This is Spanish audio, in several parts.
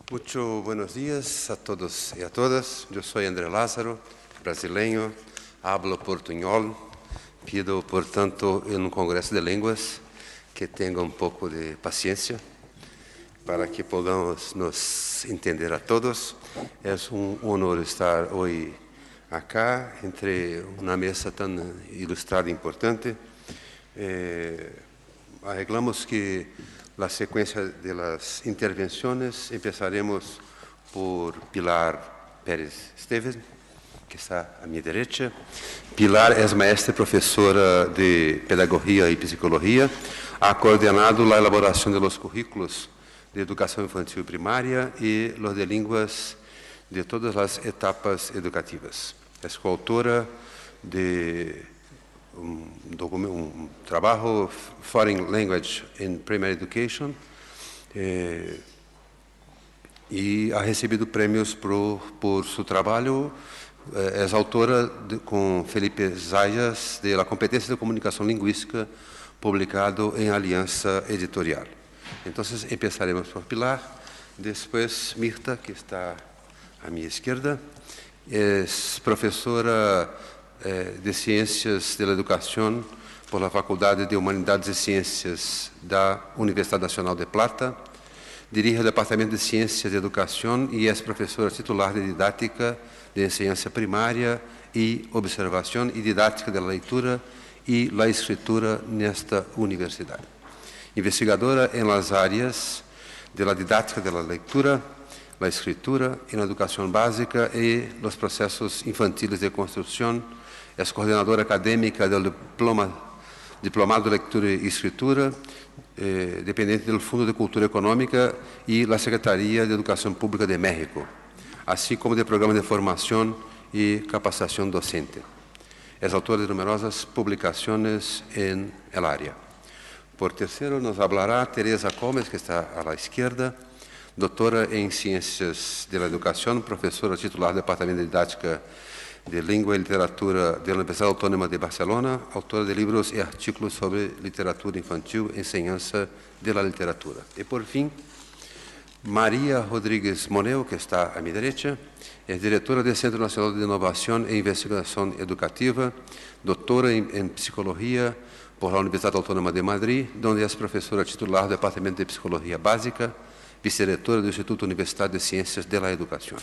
Muito buenos dias a todos e a todas. Eu sou André Lázaro, brasileiro, hablo portunhol. Pido, portanto, em um congresso de línguas que tenha um pouco de paciência para que podamos nos entender a todos. É um honor estar hoje acá entre uma mesa tão ilustrada e importante. Arreglamos que la secuencia de las intervenciones empezaremos por Pilar Pérez Esteves, que está a mi derecha. Pilar es maestra y profesora de Pedagogía y Psicología. Ha coordinado la elaboración de los currículos de educación infantil primaria y los de lenguas de todas las etapas educativas. Es coautora de um trabalho Foreign Language in Primary Education e ha recebido prêmios por seu trabalho. É autora com Felipe Zayas de La Competência de Comunicação Linguística, publicado em Aliança Editorial. Então, começaremos por Pilar, depois Mirta, que está à minha esquerda, é professora de Ciências da Educação por la Faculdade de Humanidades e Ciências da Universidade Nacional de Plata, dirige o Departamento de Ciências de Educação e é professora titular de Didática de Enseñança Primária e Observação e Didática da Leitura e la Escritura nesta universidade. Investigadora em las áreas de la Didática da Leitura, la Escritura e na Educação Básica e los processos infantiles de construção. É coordenadora acadêmica do Diplomado de Leitura e Escritura, dependente do Fundo de Cultura Econômica e da Secretaria de Educação Pública de México, assim como de programas de formação e capacitação docente. É autora de numerosas publicações em el área. Por terceiro, nos hablará Teresa Gómez, que está à esquerda, doutora em Ciências da Educação, professora titular do Departamento de Didática de Língua e Literatura da Universidade Autônoma de Barcelona, autora de livros e artigos sobre literatura infantil e enseñança de la literatura. E, por fim, Maria Rodrigues Moneo, que está à minha direita, é diretora do Centro Nacional de Inovação e Investigação Educativa, doutora em Psicologia por la Universidade Autônoma de Madrid, onde é professora titular do Departamento de Psicologia Básica, vice-diretora do Instituto Universitário de Ciências da Educação.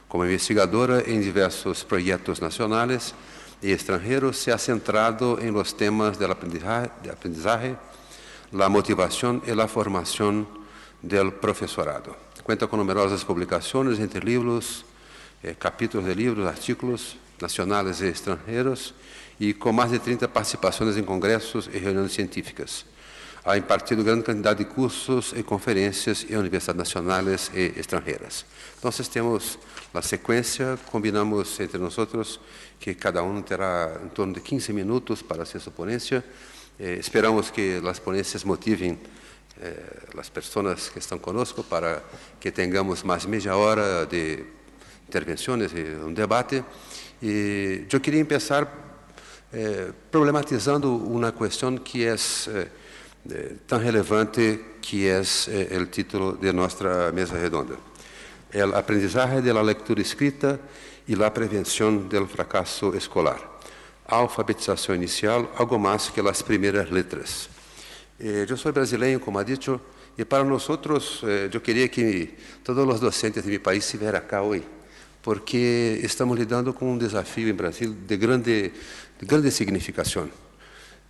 Como investigadora em diversos projetos nacionais e estrangeiros, se ha centrado em los temas de aprendizagem, la motivação e la formação del professorado. Conta com numerosas publicações entre livros, capítulos de livros, artigos nacionais e estrangeiros, e com mais de 30 participações em congressos e reuniões científicas. Ha impartido grande quantidade de cursos e conferências em universidades nacionais e estrangeiras. Então, temos a sequência, combinamos entre nós que cada terá em torno de 15 minutos para fazer sua ponência. Esperamos que as ponências motivem as pessoas que estão conosco para que tenhamos mais meia hora de intervenções e um debate. E eu queria começar problematizando uma questão que é tão relevante, que é o título de nossa mesa redonda. El aprendizaje de la lectura escrita e la prevenção del fracasso escolar. Alfabetização inicial, algo mais que as primeiras letras. Eu sou brasileiro, como ha dicho, e para nós, eu queria que todos os docentes de meu país estivessem acá hoje, porque estamos lidando com um desafio em Brasil de grande significação.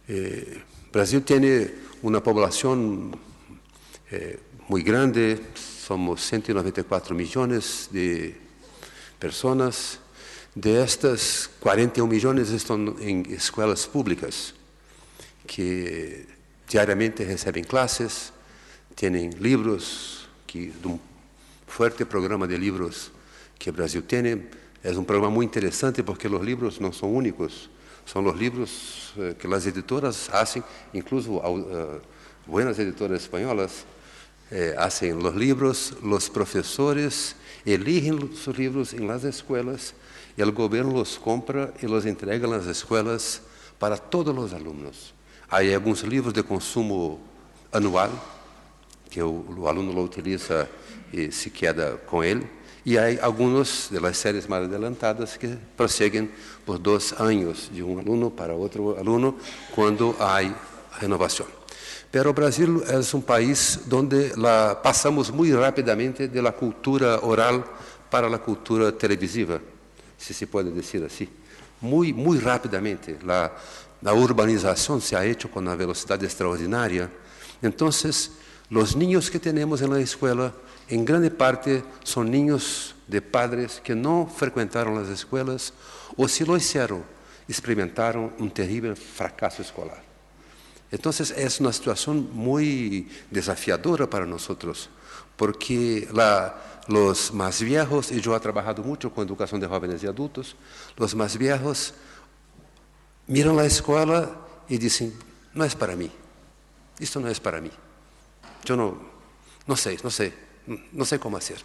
O Brasil tem uma população muito grande, somos 194 milhões de pessoas. De estas, 41 milhões estão em escolas públicas, que diariamente recebem classes, têm livros, de um forte programa de livros que o Brasil tem. É um programa muito interessante porque os livros não são únicos, são os livros que as editoras fazem, incluso buenas editoras espanholas, hacen los libros, los profesores eligen sus libros en las escuelas y el gobierno los compra y los entrega en las escuelas para todos los alumnos. Hay algunos libros de consumo anual que o aluno lo utiliza e se queda com ele. E há alguns das séries mais adelantadas que prosseguem por 2 anos, de um aluno para outro aluno, quando há renovação. Pero o Brasil é um país onde passamos muito rapidamente da cultura oral para a cultura televisiva, se pode dizer assim. Muito rapidamente. A urbanização se ha hecho com uma velocidade extraordinária. Então, os niños que temos na escola, em grande parte, são niños de padres que não frequentaram as escolas ou, se lo hicieron, experimentaram um terrível fracasso escolar. Então, é uma situação muito desafiadora para nós, porque os mais viejos, e eu he trabalhado muito com educação de jovens e adultos, os mais viejos miram a escola e dizem: não é para mim, isto não é para mim. Eu não sei como fazer.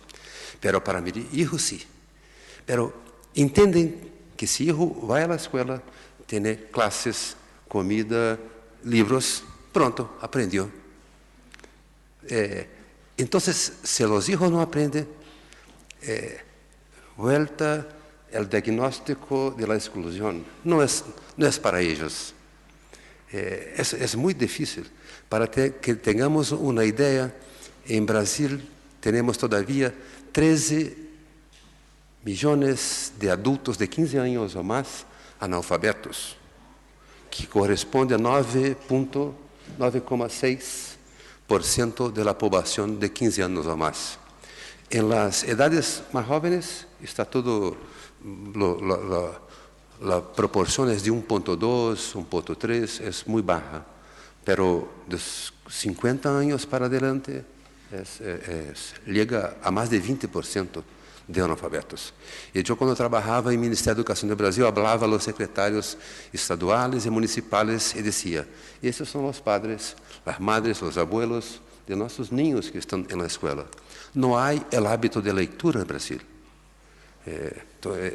Pero para meu filho, sim. Pero entendem que se o filho vai à escola, tem classes, comida, livros, pronto, aprendeu. Então, se os filhos não aprendem, volta o diagnóstico de la exclusão. Não é para eles. É muito difícil. Para que tenhamos uma ideia, em Brasil temos todavia 13 milhões de adultos de 15 anos ou mais analfabetos, que corresponde a 9,6% da população de 15 anos ou mais. Em las edades mais jovens está todo, a proporção é de 1,2, 1,3, é muito baixa. Pero dos 50 anos para adelante, chega a mais de 20% de analfabetos. E eu, quando trabalhava em Ministério da Educação do Brasil, falava aos secretários estaduais e municipais e dizia: esses são os padres, as madres, os abuelos de nossos niños que estão na escola. Não há o hábito de leitura no Brasil.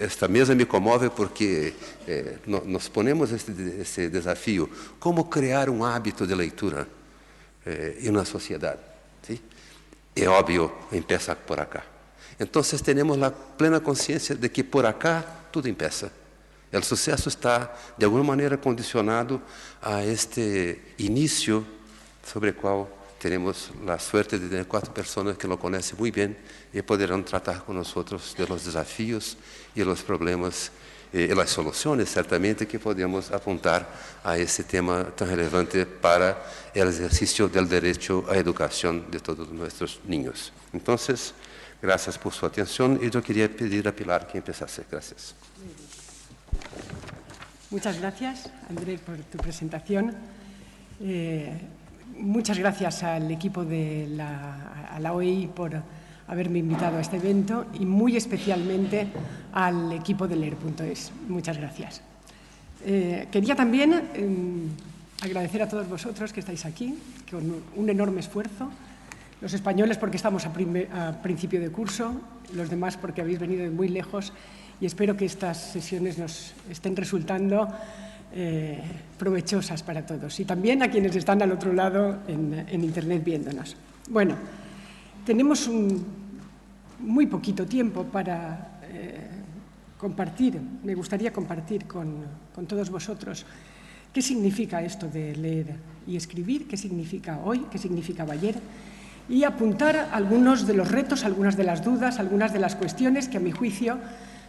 Esta mesa me comove porque nós ponemos esse desafio: como criar um hábito de leitura em uma sociedade. ¿Sí? É óbvio, começa por acá. Então, temos a plena consciência de que por acá tudo começa. O sucesso está, de alguma maneira, condicionado a este início sobre o qual temos a suerte de ter 4 pessoas que lo conhecem muito bem e poderão tratar com nós de los desafios e los problemas e as soluções, certamente, que podemos apontar a esse tema tão relevante para o exercício do direito à educação de todos nossos niños. Então, graças por sua atenção e eu queria pedir a Pilar que empezasse. Graças. Muchas gracias, Andrés, por tu presentación. Muchas gracias al equipo de la OEI por haberme invitado a este evento y muy especialmente al equipo de Leer.es. Muchas gracias. Quería también agradecer a todos vosotros que estáis aquí, con un enorme esfuerzo. Los españoles porque estamos a principio de curso, los demás porque habéis venido de muy lejos, y espero que estas sesiones nos estén resultando provechosas para todos, y también a quienes están al otro lado en Internet viéndonos. Bueno, tenemos muy poquito tiempo para compartir. Me gustaría compartir con todos vosotros qué significa esto de leer y escribir, qué significa hoy, qué significaba ayer, y apuntar algunos de los retos, algunas de las dudas, algunas de las cuestiones que, a mi juicio,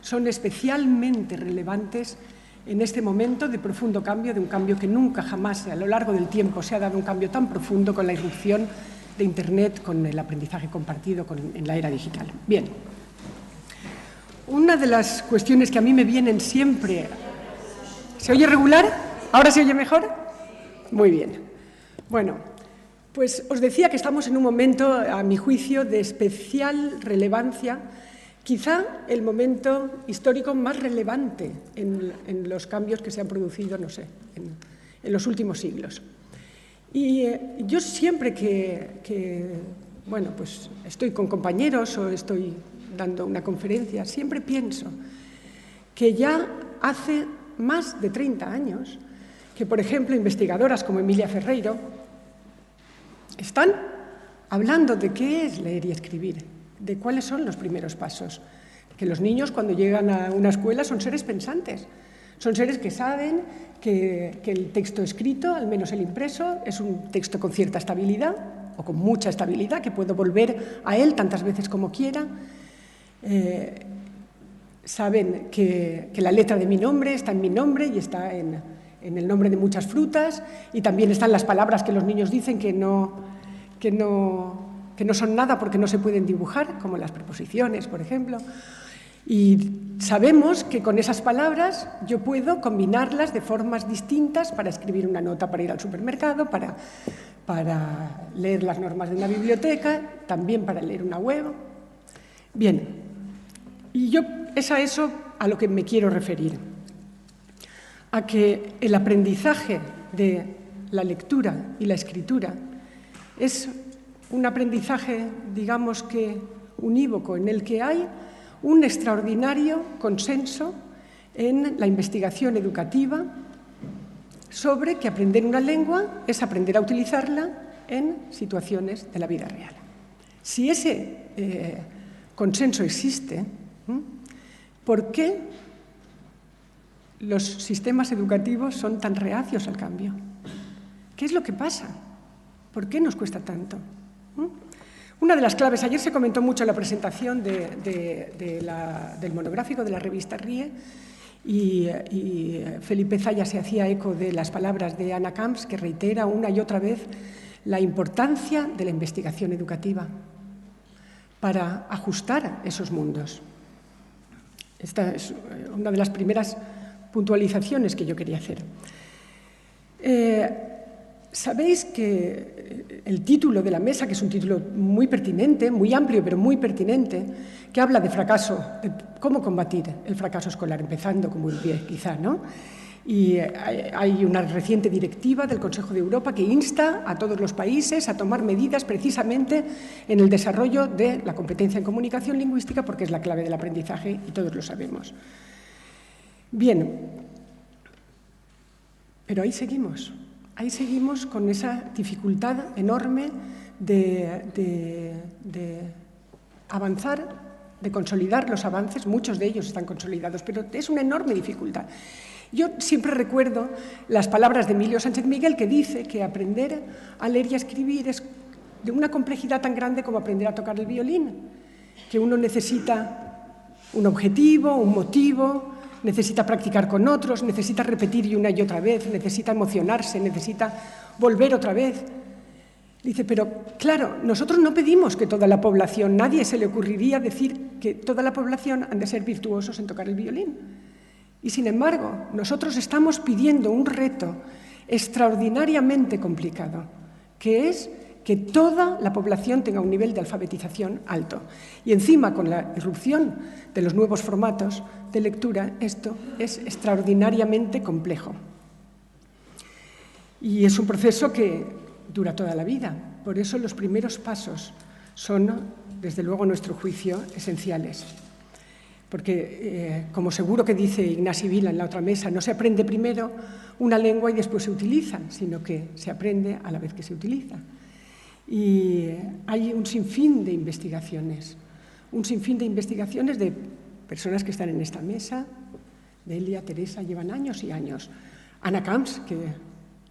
son especialmente relevantes en este momento de profundo cambio, de un cambio que nunca jamás a lo largo del tiempo se ha dado un cambio tan profundo con la irrupción de Internet, con el aprendizaje compartido en la era digital. Bien, una de las cuestiones que a mí me vienen siempre... ¿Se oye regular? ¿Ahora se oye mejor? Muy bien. Bueno, pues os decía que estamos en un momento, a mi juicio, de especial relevancia, quizá el momento histórico más relevante en los cambios que se han producido, no sé, en los últimos siglos. Y yo siempre que bueno, pues estoy con compañeros o estoy dando una conferencia, siempre pienso que ya hace más de 30 años que, por ejemplo, investigadoras como Emilia Ferreiro están hablando de qué es leer y escribir, de cuáles son los primeros pasos. Que los niños, cuando llegan a una escuela, son seres pensantes, son seres que saben que el texto escrito, al menos el impreso, es un texto con cierta estabilidad, o con mucha estabilidad, que puedo volver a él tantas veces como quiera. Saben que la letra de mi nombre está en mi nombre y está en el nombre de muchas frutas, y también están las palabras que los niños dicen que no son nada porque no se pueden dibujar, como las preposiciones, por ejemplo. Y sabemos que con esas palabras yo puedo combinarlas de formas distintas para escribir una nota para ir al supermercado, para leer las normas de una biblioteca, también para leer una web. Bien, y es a eso a lo que me quiero referir, a que el aprendizaje de la lectura y la escritura es un aprendizaje, digamos que unívoco, en el que hay un extraordinario consenso en la investigación educativa sobre que aprender una lengua es aprender a utilizarla en situaciones de la vida real. Si ese consenso existe, ¿por qué los sistemas educativos son tan reacios al cambio? ¿Qué es lo que pasa? ¿Por qué nos cuesta tanto? Una de las claves, ayer se comentó mucho en la presentación del monográfico de la revista RIE, y Felipe Zaya se hacía eco de las palabras de Anna Camps, que reitera una y otra vez la importancia de la investigación educativa para ajustar esos mundos. Esta es una de las primeras puntualizaciones que yo quería hacer. Sabéis que el título de la mesa, que es un título muy pertinente, muy amplio, pero muy pertinente, que habla de fracaso, de cómo combatir el fracaso escolar, empezando como un pie, quizá, ¿no? Y hay una reciente directiva del Consejo de Europa que insta a todos los países a tomar medidas precisamente en el desarrollo de la competencia en comunicación lingüística, porque es la clave del aprendizaje y todos lo sabemos. Bien, pero ahí seguimos. Ahí seguimos con esa dificultad enorme de avanzar, de consolidar los avances. Muchos de ellos están consolidados, pero es una enorme dificultad. Yo siempre recuerdo las palabras de Emilio Sánchez Miguel, que dice que aprender a leer y a escribir es de una complejidad tan grande como aprender a tocar el violín, que uno necesita un objetivo, un motivo, necesita practicar con otros, necesita repetir una y otra vez, necesita emocionarse, necesita volver otra vez. Dice, pero claro, nosotros no pedimos que toda la población, nadie se le ocurriría decir que toda la población han de ser virtuosos en tocar el violín. Y sin embargo, nosotros estamos pidiendo un reto extraordinariamente complicado, que es que toda la población tenga un nivel de alfabetización alto. Y encima, con la irrupción de los nuevos formatos de lectura, esto es extraordinariamente complejo. Y es un proceso que dura toda la vida. Por eso los primeros pasos son, desde luego, a nuestro juicio, esenciales. Porque, como seguro que dice Ignasi Vila en la otra mesa, no se aprende primero una lengua y después se utiliza, sino que se aprende a la vez que se utiliza. Y hay un sinfín de investigaciones de personas que están en esta mesa, Delia, Teresa, llevan años y años. Anna Camps, que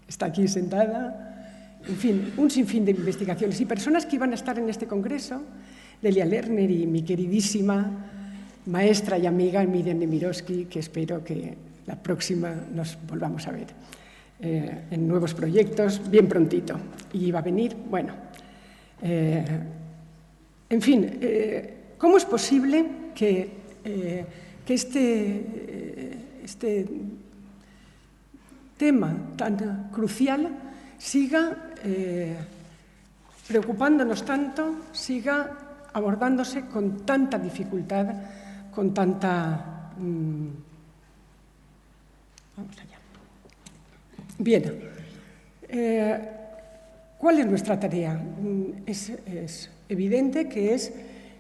está aquí sentada, en fin, un sinfín de investigaciones y personas que iban a estar en este congreso, Delia Lerner y mi queridísima maestra y amiga Miriam Nemirovsky, que espero que la próxima nos volvamos a ver en nuevos proyectos, bien prontito. Y va a venir, bueno, en fin, ¿cómo es posible que este tema tan crucial siga preocupándonos tanto, siga abordándose con tanta dificultad, con tanta... Vamos allá. Bien, ¿cuál es nuestra tarea? Es evidente que es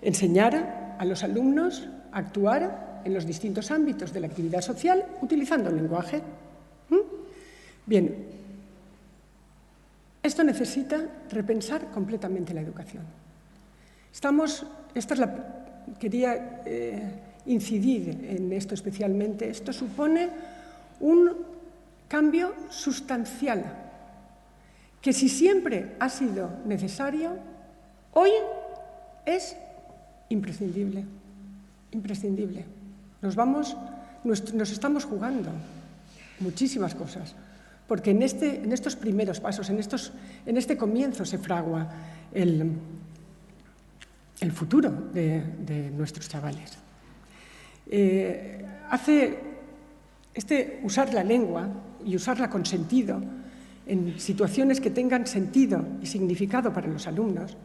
enseñar a los alumnos a actuar en los distintos ámbitos de la actividad social utilizando el lenguaje. Bien, Esto necesita repensar completamente la educación. Quería incidir en esto especialmente. Esto supone un cambio sustancial, que si siempre ha sido necesario, hoy es imprescindible. Imprescindible. Nos estamos jugando muchísimas cosas, porque en estos primeros pasos, en este comienzo se fragua el futuro de nuestros chavales. Usar la lengua y usarla con sentido en situaciones que tengan sentido y significado para los alumnos.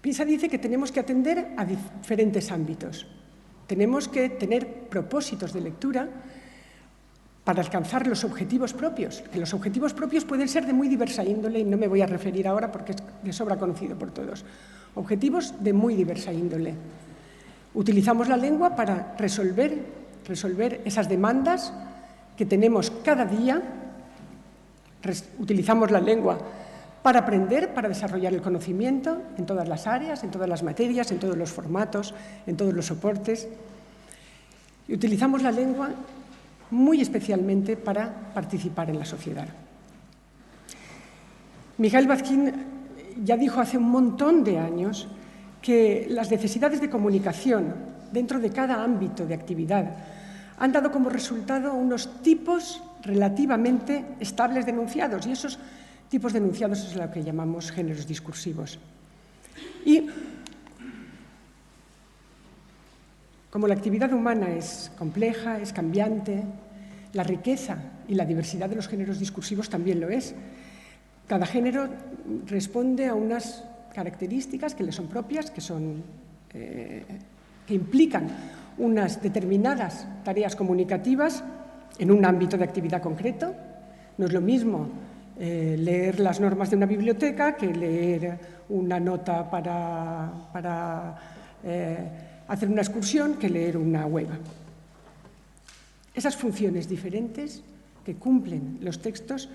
PISA dice que tenemos que atender a diferentes ámbitos. Tenemos que tener propósitos de lectura para alcanzar los objetivos propios, que los objetivos propios pueden ser de muy diversa índole, y no me voy a referir ahora porque es de sobra conocido por todos. Objetivos de muy diversa índole. Utilizamos la lengua para resolver esas demandas que tenemos cada día. Utilizamos la lengua para aprender, para desarrollar el conocimiento en todas las áreas, en todas las materias, en todos los formatos, en todos los soportes. Y utilizamos la lengua muy especialmente para participar en la sociedad. Mikhail Bakhtin ya dijo hace un montón de años que las necesidades de comunicación dentro de cada ámbito de actividad han dado como resultado unos tipos relativamente estables de enunciados, y esos tipos de enunciados es lo que llamamos géneros discursivos. Y como la actividad humana es compleja, es cambiante, la riqueza y la diversidad de los géneros discursivos también lo es. Cada género responde a unas características que le son propias, que implican unas determinadas tareas comunicativas en un ámbito de actividad concreto. No es lo mismo leer las normas de una biblioteca que leer una nota para hacer una excursión, que leer una web. Esas funciones diferentes que cumplen los textos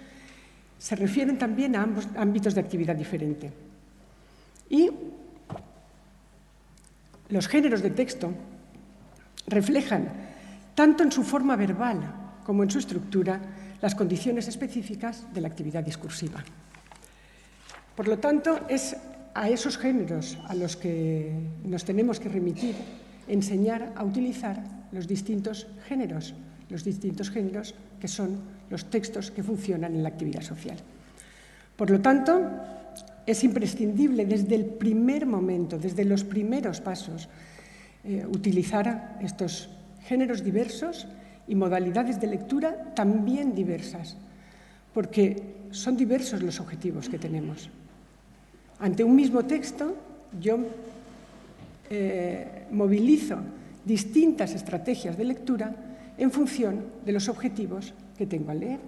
se refieren también a ambos ámbitos de actividad diferente. Y los géneros de texto reflejan, tanto en su forma verbal como en su estructura, las condiciones específicas de la actividad discursiva. Por lo tanto, es a esos géneros a los que nos tenemos que remitir, enseñar a utilizar los distintos géneros que son los textos que funcionan en la actividad social. Por lo tanto, es imprescindible desde el primer momento, desde los primeros pasos, utilizar estos géneros diversos y modalidades de lectura también diversas, porque son diversos los objetivos que tenemos. Ante un mismo texto, yo movilizo distintas estrategias de lectura en función de los objetivos que tengo al leer.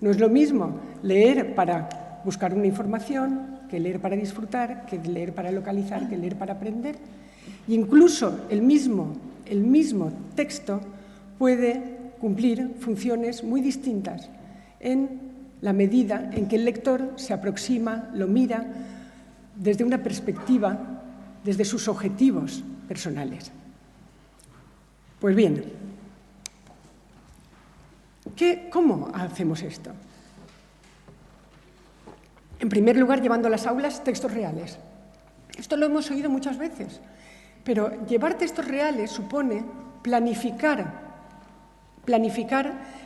No es lo mismo leer para buscar una información, que leer para disfrutar, que leer para localizar, que leer para aprender. E incluso el mismo texto puede cumplir funciones muy distintas en la medida en que el lector se aproxima, lo mira desde una perspectiva, desde sus objetivos personales. Pues bien, ¿cómo hacemos esto? En primer lugar, llevando a las aulas textos reales. Esto lo hemos oído muchas veces, pero llevar textos reales supone planificar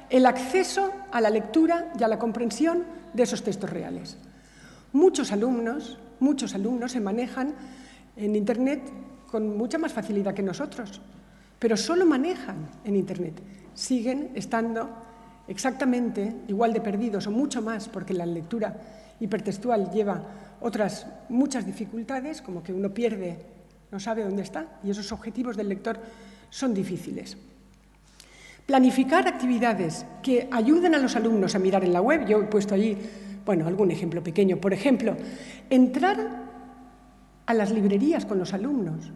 el acceso a la lectura y a la comprensión de esos textos reales. Muchos alumnos se manejan en Internet con mucha más facilidad que nosotros, pero solo manejan en Internet. Siguen estando exactamente igual de perdidos o mucho más, porque la lectura hipertextual lleva otras muchas dificultades, como que uno pierde, no sabe dónde está, y esos objetivos del lector son difíciles. Planificar actividades que ayuden a los alumnos a mirar en la web. Yo he puesto allí, algún ejemplo pequeño. Por ejemplo, entrar a las librerías con los alumnos,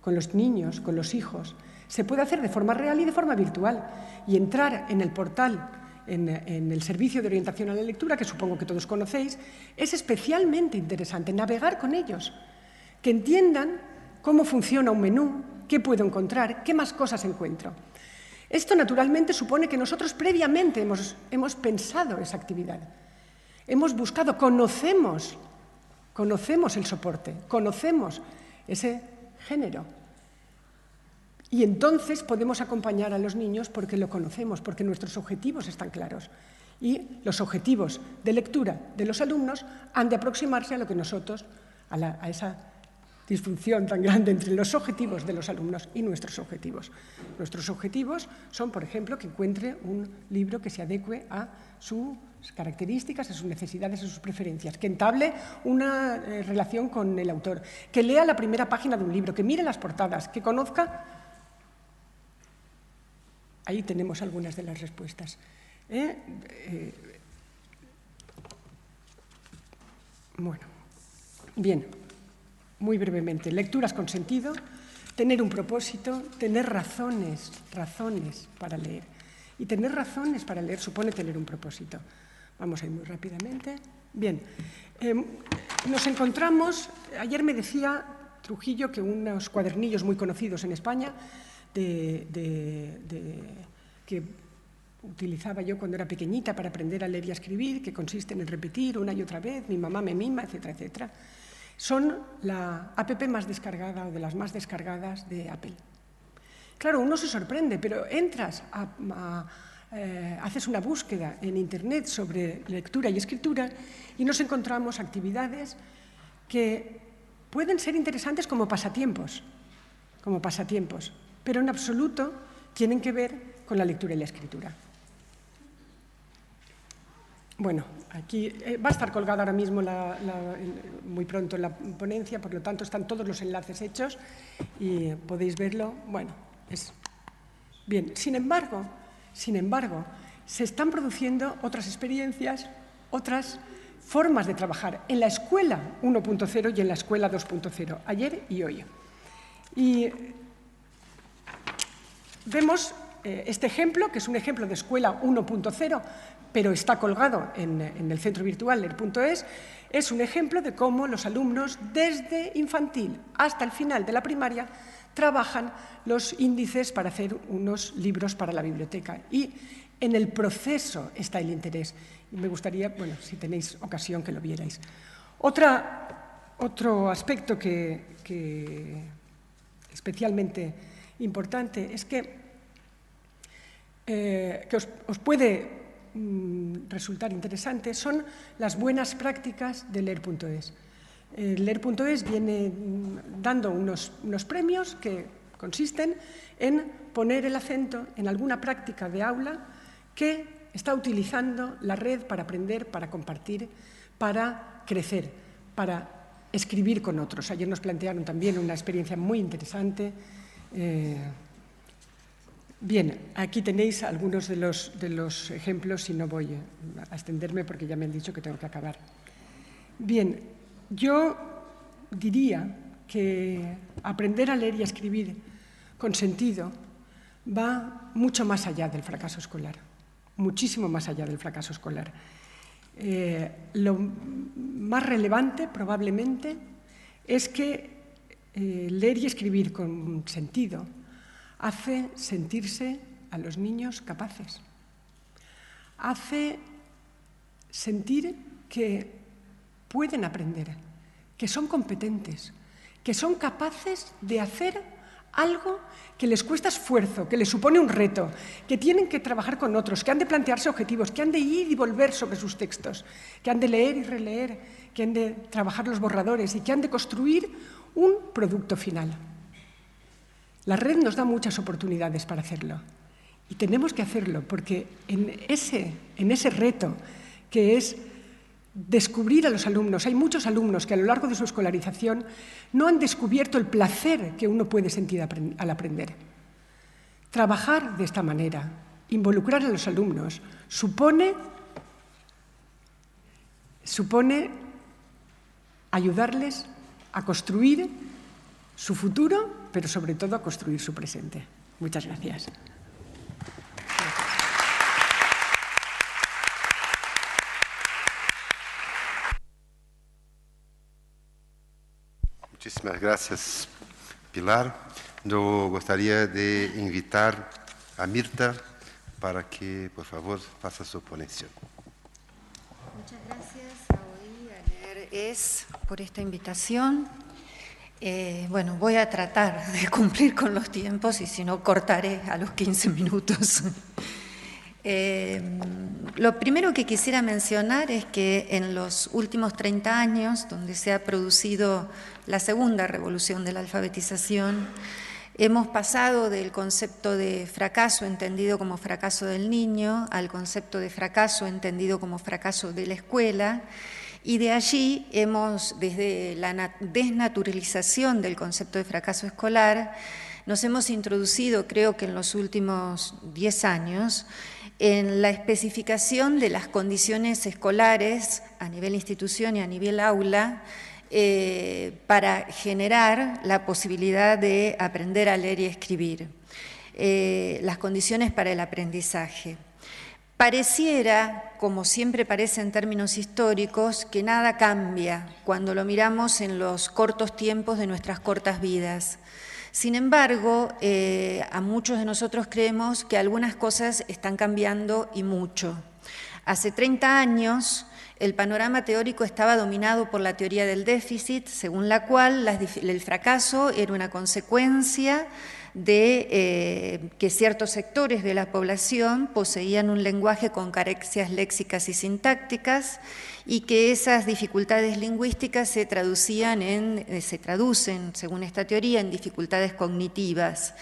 con los niños, con los hijos. Se puede hacer de forma real y de forma virtual. Y entrar en el portal en el Servicio de Orientación a la Lectura, que supongo que todos conocéis, es especialmente interesante navegar con ellos, que entiendan cómo funciona un menú, qué puedo encontrar, qué más cosas encuentro. Esto, naturalmente, supone que nosotros previamente hemos pensado esa actividad. Hemos buscado, conocemos el soporte, conocemos ese género. Y entonces podemos acompañar a los niños porque lo conocemos, porque nuestros objetivos están claros. Y los objetivos de lectura de los alumnos han de aproximarse a lo que nosotros, a esa disfunción tan grande entre los objetivos de los alumnos y nuestros objetivos. Nuestros objetivos son, por ejemplo, que encuentre un libro que se adecue a sus características, a sus necesidades, a sus preferencias, que entable una relación con el autor, que lea la primera página de un libro, que mire las portadas, que conozca. Ahí tenemos algunas de las respuestas. Bueno, bien. Muy brevemente, lecturas con sentido, tener un propósito, tener razones para leer. Y tener razones para leer supone tener un propósito. Vamos a ir muy rápidamente. Bien, nos encontramos, ayer me decía Trujillo que unos cuadernillos muy conocidos en España que utilizaba yo cuando era pequeñita para aprender a leer y a escribir, que consisten en repetir una y otra vez, mi mamá me mima, etcétera, etcétera. Son la app más descargada o de las más descargadas de Apple. Claro, uno se sorprende, pero entras, haces una búsqueda en Internet sobre lectura y escritura y nos encontramos actividades que pueden ser interesantes como pasatiempos, pero en absoluto tienen que ver con la lectura y la escritura. Bueno, aquí va a estar colgada ahora mismo muy pronto la ponencia, por lo tanto están todos los enlaces hechos y podéis verlo. Bueno, bien. Sin embargo, se están produciendo otras experiencias, otras formas de trabajar en la escuela 1.0 y en la escuela 2.0, ayer y hoy. Y vemos este ejemplo, que es un ejemplo de escuela 1.0, pero está colgado en el centro virtual leer.es, es un ejemplo de cómo los alumnos, desde infantil hasta el final de la primaria, trabajan los índices para hacer unos libros para la biblioteca. Y en el proceso está el interés. Y me gustaría, bueno, si tenéis ocasión, que lo vierais. Otro aspecto que especialmente importante es que os puede resultar interesante son las buenas prácticas de leer.es. Leer.es viene dando unos premios que consisten en poner el acento en alguna práctica de aula que está utilizando la red para aprender, para compartir, para crecer, para escribir con otros. Ayer nos plantearon también una experiencia muy interesante. Bien, aquí tenéis algunos de los ejemplos y no voy a extenderme porque ya me han dicho que tengo que acabar. Bien, yo diría que aprender a leer y a escribir con sentido va mucho más allá del fracaso escolar, muchísimo más allá del fracaso escolar. Lo más relevante, probablemente, es que leer y escribir con sentido hace sentirse a los niños capaces, hace sentir que pueden aprender, que son competentes, que son capaces de hacer algo que les cuesta esfuerzo, que les supone un reto, que tienen que trabajar con otros, que han de plantearse objetivos, que han de ir y volver sobre sus textos, que han de leer y releer, que han de trabajar los borradores y que han de construir un producto final. La red nos da muchas oportunidades para hacerlo y tenemos que hacerlo porque en ese reto que es descubrir a los alumnos, hay muchos alumnos que a lo largo de su escolarización no han descubierto el placer que uno puede sentir al aprender. Trabajar de esta manera, involucrar a los alumnos, supone ayudarles a construir su futuro, pero sobre todo a construir su presente. Muchas gracias. Muchísimas gracias, Pilar. Yo gustaría de invitar a Mirta para que, por favor, faça su ponencia. Muchas gracias a OI, a Leer Es, por esta invitación. Bueno, voy a tratar de cumplir con los tiempos y si no, cortaré a los 15 minutos. Lo primero que quisiera mencionar es que en los últimos 30 años, donde se ha producido la segunda revolución de la alfabetización, hemos pasado del concepto de fracaso entendido como fracaso del niño al concepto de fracaso entendido como fracaso de la escuela, y de allí hemos, desde la desnaturalización del concepto de fracaso escolar, nos hemos introducido, creo que en los últimos 10 años, en la especificación de las condiciones escolares a nivel institución y a nivel aula para generar la posibilidad de aprender a leer y escribir, las condiciones para el aprendizaje. Pareciera, como siempre parece en términos históricos, que nada cambia cuando lo miramos en los cortos tiempos de nuestras cortas vidas. Sin embargo, a muchos de nosotros creemos que algunas cosas están cambiando y mucho. Hace 30 años, el panorama teórico estaba dominado por la teoría del déficit, según la cual el fracaso era una consecuencia de que ciertos sectores de la población poseían un lenguaje con carencias léxicas y sintácticas y que esas dificultades lingüísticas se traducen, según esta teoría, en dificultades cognitivas.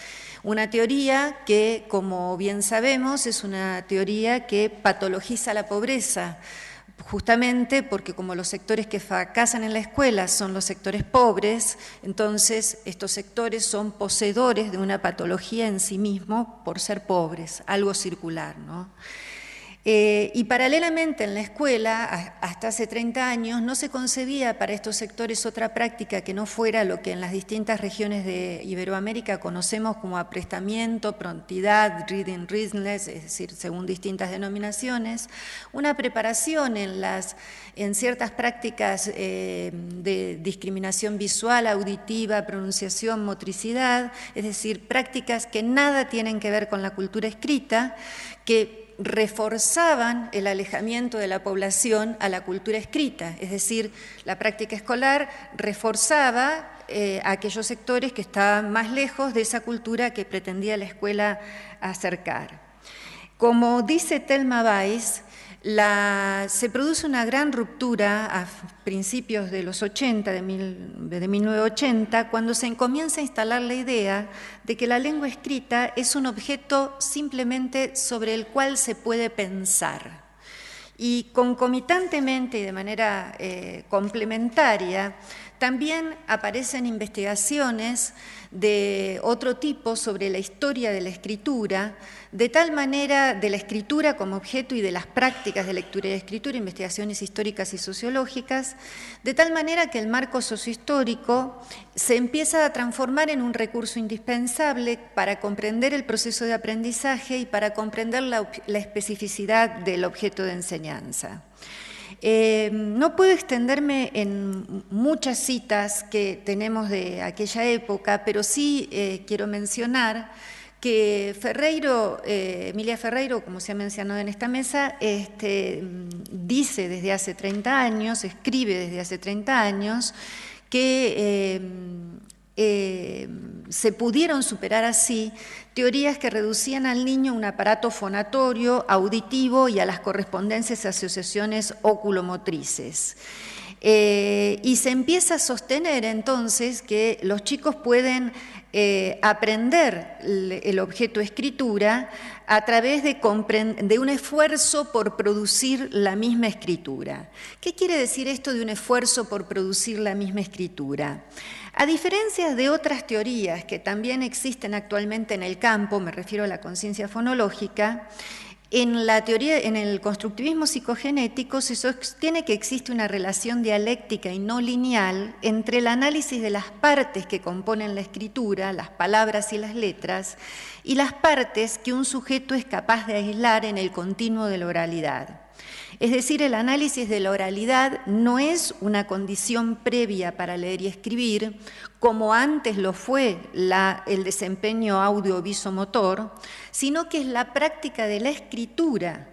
Una teoría que, como bien sabemos, es una teoría que patologiza la pobreza, justamente porque como los sectores que fracasan en la escuela son los sectores pobres, entonces estos sectores son poseedores de una patología en sí mismo por ser pobres, algo circular, ¿no? Y paralelamente en la escuela, hasta hace 30 años, no se concebía para estos sectores otra práctica que no fuera lo que en las distintas regiones de Iberoamérica conocemos como aprestamiento, prontidad, reading readiness, es decir, según distintas denominaciones, una preparación en ciertas prácticas de discriminación visual, auditiva, pronunciación, motricidad, es decir, prácticas que nada tienen que ver con la cultura escrita, que reforzaban el alejamiento de la población a la cultura escrita, es decir, la práctica escolar reforzaba a aquellos sectores que estaban más lejos de esa cultura que pretendía la escuela acercar. Como dice Thelma Weiss, se produce una gran ruptura a principios de los 80, de 1980, cuando se comienza a instalar la idea de que la lengua escrita es un objeto simplemente sobre el cual se puede pensar. Y concomitantemente y de manera complementaria, también aparecen investigaciones de otro tipo sobre la historia de la escritura, de tal manera de la escritura como objeto y de las prácticas de lectura y de escritura, investigaciones históricas y sociológicas, de tal manera que el marco sociohistórico se empieza a transformar en un recurso indispensable para comprender el proceso de aprendizaje y para comprender la especificidad del objeto de enseñanza. No puedo extenderme en muchas citas que tenemos de aquella época, pero sí quiero mencionar que Emilia Ferreiro, como se ha mencionado en esta mesa, dice desde hace 30 años, escribe desde hace 30 años, que se pudieron superar así teorías que reducían al niño a un aparato fonatorio, auditivo y a las correspondencias y asociaciones oculomotrices. Y se empieza a sostener entonces que los chicos pueden aprender el objeto escritura a través de un esfuerzo por producir la misma escritura. ¿Qué quiere decir esto de un esfuerzo por producir la misma escritura? A diferencia de otras teorías que también existen actualmente en el campo, me refiero a la conciencia fonológica, en el constructivismo psicogenético se sostiene que existe una relación dialéctica y no lineal entre el análisis de las partes que componen la escritura, las palabras y las letras, y las partes que un sujeto es capaz de aislar en el continuo de la oralidad. Es decir, el análisis de la oralidad no es una condición previa para leer y escribir, como antes lo fue el desempeño audio-visomotor, sino que es la práctica de la escritura,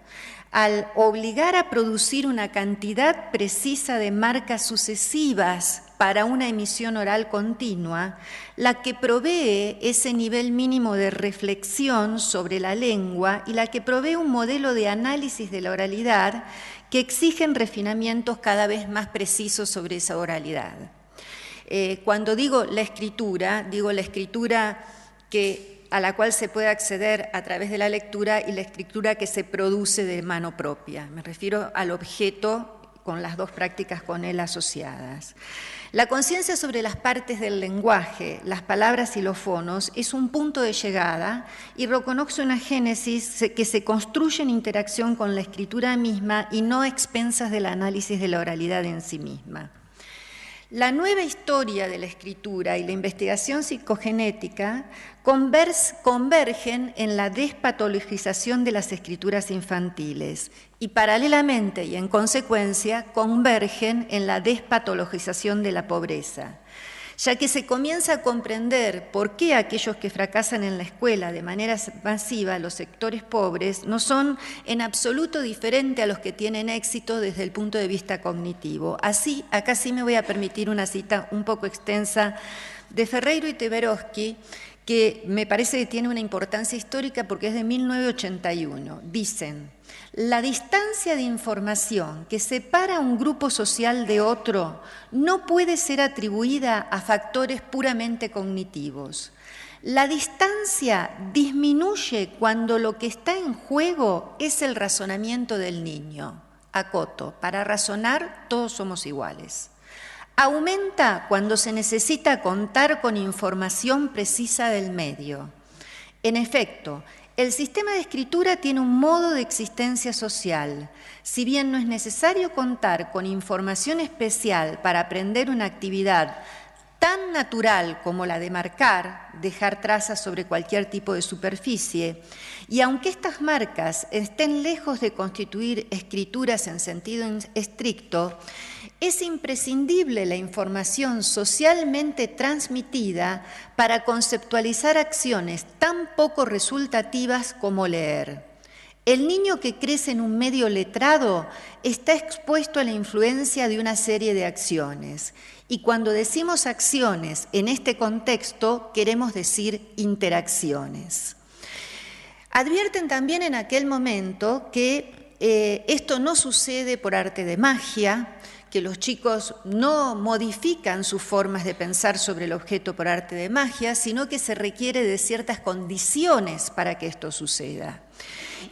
al obligar a producir una cantidad precisa de marcas sucesivas para una emisión oral continua, la que provee ese nivel mínimo de reflexión sobre la lengua y la que provee un modelo de análisis de la oralidad que exigen refinamientos cada vez más precisos sobre esa oralidad. Cuando digo la escritura a la cual se puede acceder a través de la lectura y la escritura que se produce de mano propia. Me refiero al objeto con las dos prácticas con él asociadas. La conciencia sobre las partes del lenguaje, las palabras y los fonos, es un punto de llegada y reconoce una génesis que se construye en interacción con la escritura misma y no a expensas del análisis de la oralidad en sí misma. La nueva historia de la escritura y la investigación psicogenética convergen en la despatologización de las escrituras infantiles y paralelamente y en consecuencia convergen en la despatologización de la pobreza, ya que se comienza a comprender por qué aquellos que fracasan en la escuela de manera masiva, los sectores pobres, no son en absoluto diferentes a los que tienen éxito desde el punto de vista cognitivo. Así, acá sí me voy a permitir una cita un poco extensa de Ferreiro y Teberovsky, que me parece que tiene una importancia histórica porque es de 1981. Dicen: la distancia de información que separa a un grupo social de otro no puede ser atribuida a factores puramente cognitivos. La distancia disminuye cuando lo que está en juego es el razonamiento del niño. Acoto, para razonar todos somos iguales. Aumenta cuando se necesita contar con información precisa del medio. En efecto, el sistema de escritura tiene un modo de existencia social. Si bien no es necesario contar con información especial para aprender una actividad tan natural como la de marcar, dejar trazas sobre cualquier tipo de superficie, y aunque estas marcas estén lejos de constituir escrituras en sentido estricto, es imprescindible la información socialmente transmitida para conceptualizar acciones tan poco resultativas como leer. El niño que crece en un medio letrado está expuesto a la influencia de una serie de acciones. Y cuando decimos acciones en este contexto, queremos decir interacciones. Advierten también en aquel momento que esto no sucede por arte de magia, que los chicos no modifican sus formas de pensar sobre el objeto por arte de magia, sino que se requiere de ciertas condiciones para que esto suceda.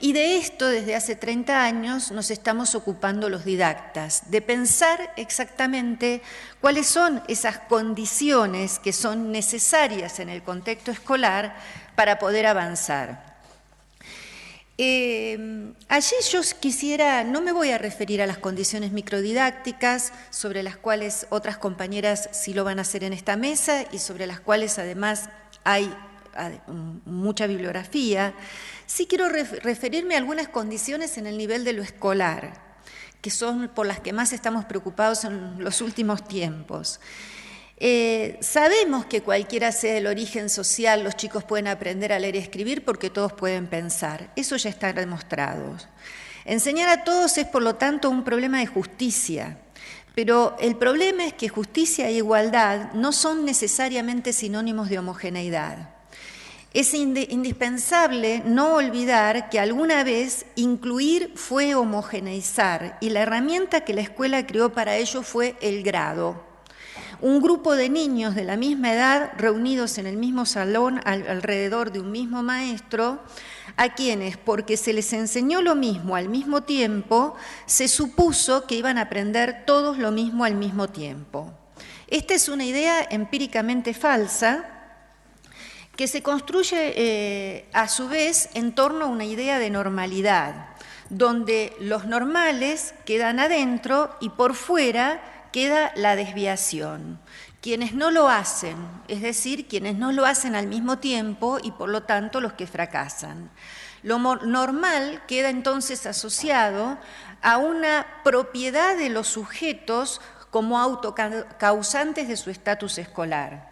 Y de esto, desde hace 30 años, nos estamos ocupando los didactas, de pensar exactamente cuáles son esas condiciones que son necesarias en el contexto escolar para poder avanzar. Allí yo quisiera, no me voy a referir a las condiciones microdidácticas, sobre las cuales otras compañeras sí lo van a hacer en esta mesa y sobre las cuales además hay mucha bibliografía. Sí quiero referirme a algunas condiciones en el nivel de lo escolar, que son por las que más estamos preocupados en los últimos tiempos. Sabemos que cualquiera sea el origen social, los chicos pueden aprender a leer y escribir porque todos pueden pensar. Eso ya está demostrado. Enseñar a todos es, por lo tanto, un problema de justicia. Pero el problema es que justicia e igualdad no son necesariamente sinónimos de homogeneidad. Es indispensable no olvidar que alguna vez incluir fue homogeneizar y la herramienta que la escuela creó para ello fue el grado. Un grupo de niños de la misma edad reunidos en el mismo salón alrededor de un mismo maestro, a quienes, porque se les enseñó lo mismo al mismo tiempo, se supuso que iban a aprender todos lo mismo al mismo tiempo. Esta es una idea empíricamente falsa que se construye a su vez en torno a una idea de normalidad, donde los normales quedan adentro y por fuera queda la desviación. Quienes no lo hacen, es decir, quienes no lo hacen al mismo tiempo y por lo tanto los que fracasan. Lo normal queda entonces asociado a una propiedad de los sujetos como autocausantes de su estatus escolar.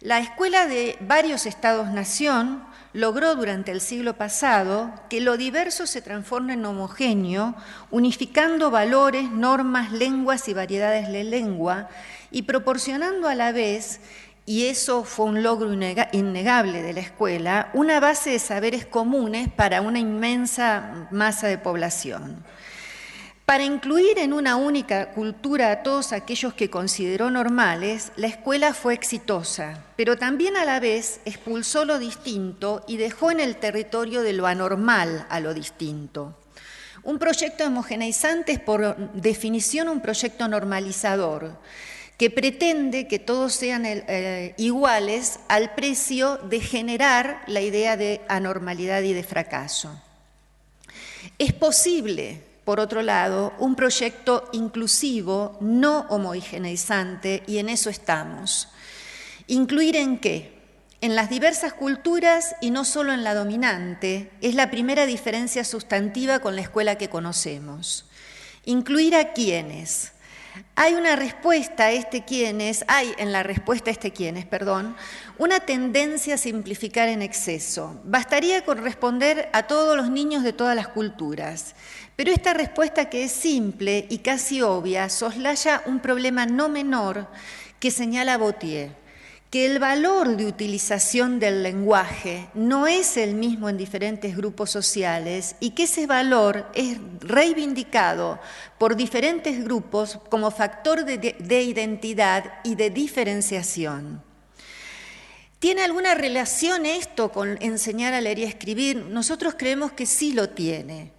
La escuela de varios estados-nación logró durante el siglo pasado que lo diverso se transforme en homogéneo, unificando valores, normas, lenguas y variedades de lengua, y proporcionando a la vez, y eso fue un logro innegable de la escuela, una base de saberes comunes para una inmensa masa de población. Para incluir en una única cultura a todos aquellos que consideró normales, la escuela fue exitosa, pero también a la vez expulsó lo distinto y dejó en el territorio de lo anormal a lo distinto. Un proyecto homogeneizante es por definición un proyecto normalizador, que pretende que todos sean iguales al precio de generar la idea de anormalidad y de fracaso. Es posible, por otro lado, un proyecto inclusivo, no homogeneizante, y en eso estamos. ¿Incluir en qué? En las diversas culturas y no solo en la dominante, es la primera diferencia sustantiva con la escuela que conocemos. ¿Incluir a quiénes? Hay una respuesta a en la respuesta a quiénes, una tendencia a simplificar en exceso. Bastaría con responder a todos los niños de todas las culturas. Pero esta respuesta, que es simple y casi obvia, soslaya un problema no menor que señala Boutier, que el valor de utilización del lenguaje no es el mismo en diferentes grupos sociales y que ese valor es reivindicado por diferentes grupos como factor de identidad y de diferenciación. ¿Tiene alguna relación esto con enseñar a leer y escribir? Nosotros creemos que sí lo tiene.